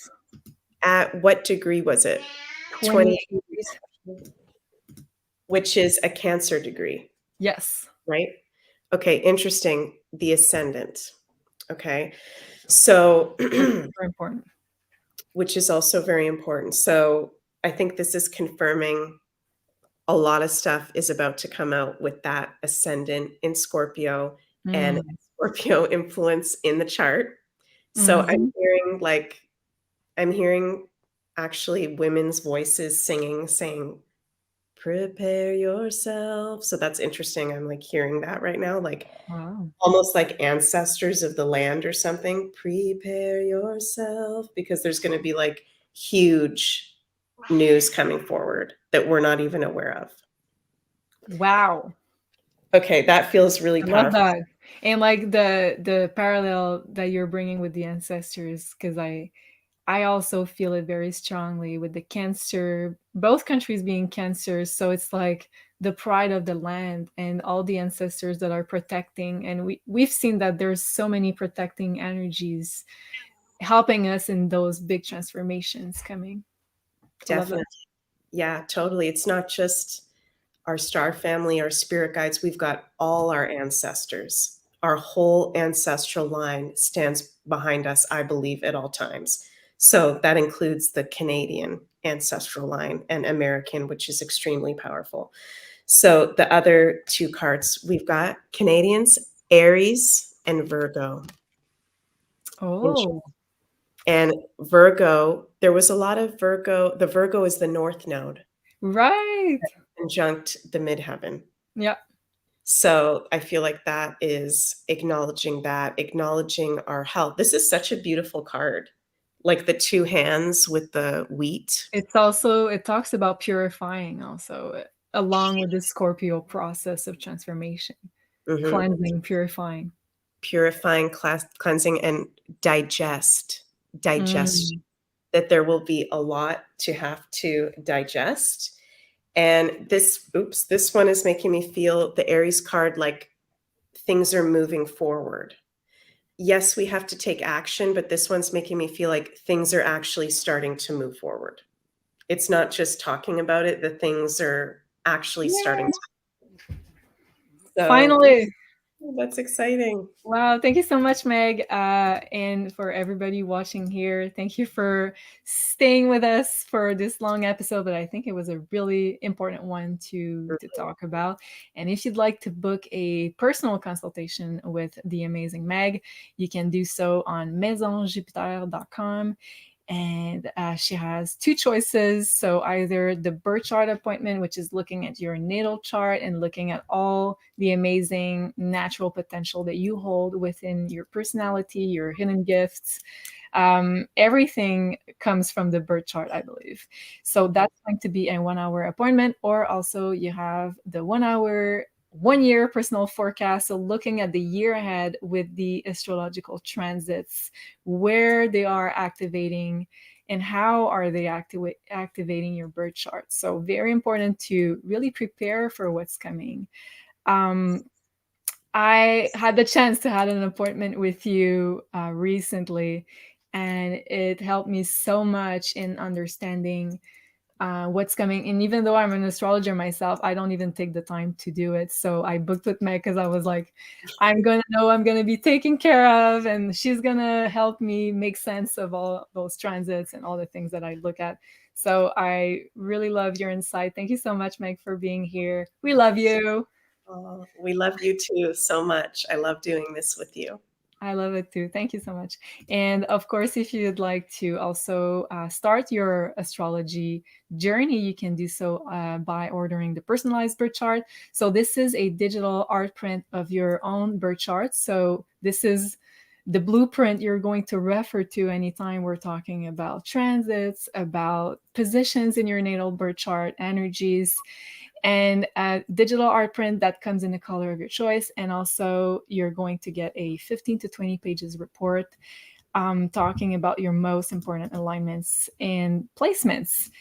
At what degree was it? 28. 28 degrees, which is a Cancer degree, Yes, right? Okay, interesting. The ascendant. Okay. So, that's super important. which is also very important. So, I think this is confirming a lot of stuff is about to come out with that ascendant in Scorpio and Mm. Scorpio influence in the chart. So, Mhm. I'm hearing actually women's voices singing, saying, prepare yourself. So that's interesting. I'm like hearing that right now, like Wow. almost like ancestors of the land or something. Prepare yourself because there's going to be like huge news coming forward that we're not even aware of. Wow. Okay, that feels really I love powerful. that. And like the parallel that you're bringing with the ancestors, because I also feel it very strongly with the Cancer, both countries being Cancers. So it's like the pride of the land and all the ancestors that are protecting. And we've seen that there's so many protecting energies helping us in those big transformations coming. I love that. Definitely. Yeah, totally. It's not just our star family, our spirit guides, we've got all our ancestors. Our whole ancestral line stands behind us, I believe, at all times. So that includes the Canadian ancestral line and American, which is extremely powerful. So the other two cards we've got Canadians, Aries, and Virgo. Oh, And Virgo, there was a lot of Virgo. The Virgo is the North Node, right. conjunct the midheaven. Yeah. So I feel like that is acknowledging that, acknowledging our health. This is such a beautiful card. Like the two hands with the wheat. It's also, it talks about purifying also, along with the Scorpio process of transformation, Mhm. cleansing, purifying. Purifying, cleansing, and digestion. Mm. That there will be a lot to have to digest. And this one is making me feel the Aries card like things are moving forward. Yes, we have to take action, but this one's making me feel like things are actually starting to move forward. It's not just talking about it, the things are actually starting Yeah. to. So Finally. that's exciting. Wow, thank you so much, Meg. And for everybody watching here, thank you for staying with us for this long episode, but I think it was a really important one to talk about. And if you'd like to book a personal consultation with the amazing Meg, you can do so on maisonjupiter.com. And she has two choices. So either the birth chart appointment, which is looking at your natal chart and looking at all the amazing natural potential that you hold within your personality, your hidden gifts. Everything comes from the birth chart, I believe. So that's going to be a 1 hour appointment, or also you have the 1 hour 1 year personal forecast. So looking at the year ahead with the astrological transits, where they are activating and how are they activating your birth chart. So very important to really prepare for what's coming. um, I had the chance to have an appointment with you recently, and it helped me so much in understanding what's coming. And even though I'm an astrologer myself, I don't even take the time to do it. So I booked with Meg because I was like, I'm gonna know I'm gonna be taken care of, and she's gonna help me make sense of all those transits and all the things that I look at. So I really love your insight. Thank you so much, Meg, for being here. We love you. Oh, we love you too so much. I love doing this with you. I love it too. Thank you so much. And of course, if you'd like to also start your astrology journey, you can do so by ordering the personalized birth chart. So, this is a digital art print of your own birth chart. So, this is the blueprint you're going to refer to anytime we're talking about transits, about positions in your natal birth chart, energies, and a digital art print that comes in the color of your choice. And also, you're going to get a 15 to 20 pages report talking about your most important alignments and placements.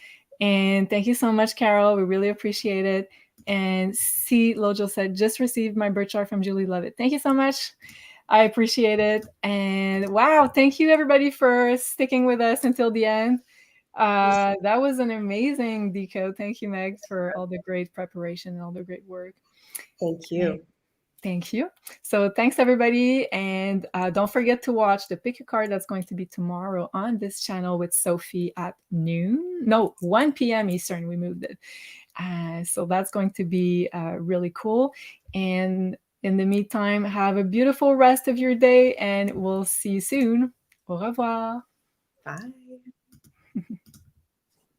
And thank you so much, Carol. We really appreciate it. And C. Lojo said, just received my birth chart from Julie Lovett. Thank you so much. I appreciate it. And wow, thank you everybody for sticking with us until the end. That was an amazing decode. Thank you, Meg, for all the great preparation and all the great work. Thank And you. thank you. So thanks everybody, and don't forget to watch the Pick Your Card that's going to be tomorrow on this channel with Sophie at noon. No, 1 p.m. Eastern. We moved it. So that's going to be really cool. And in the meantime, have a beautiful rest of your day, and we'll see you soon. Au revoir. Bye.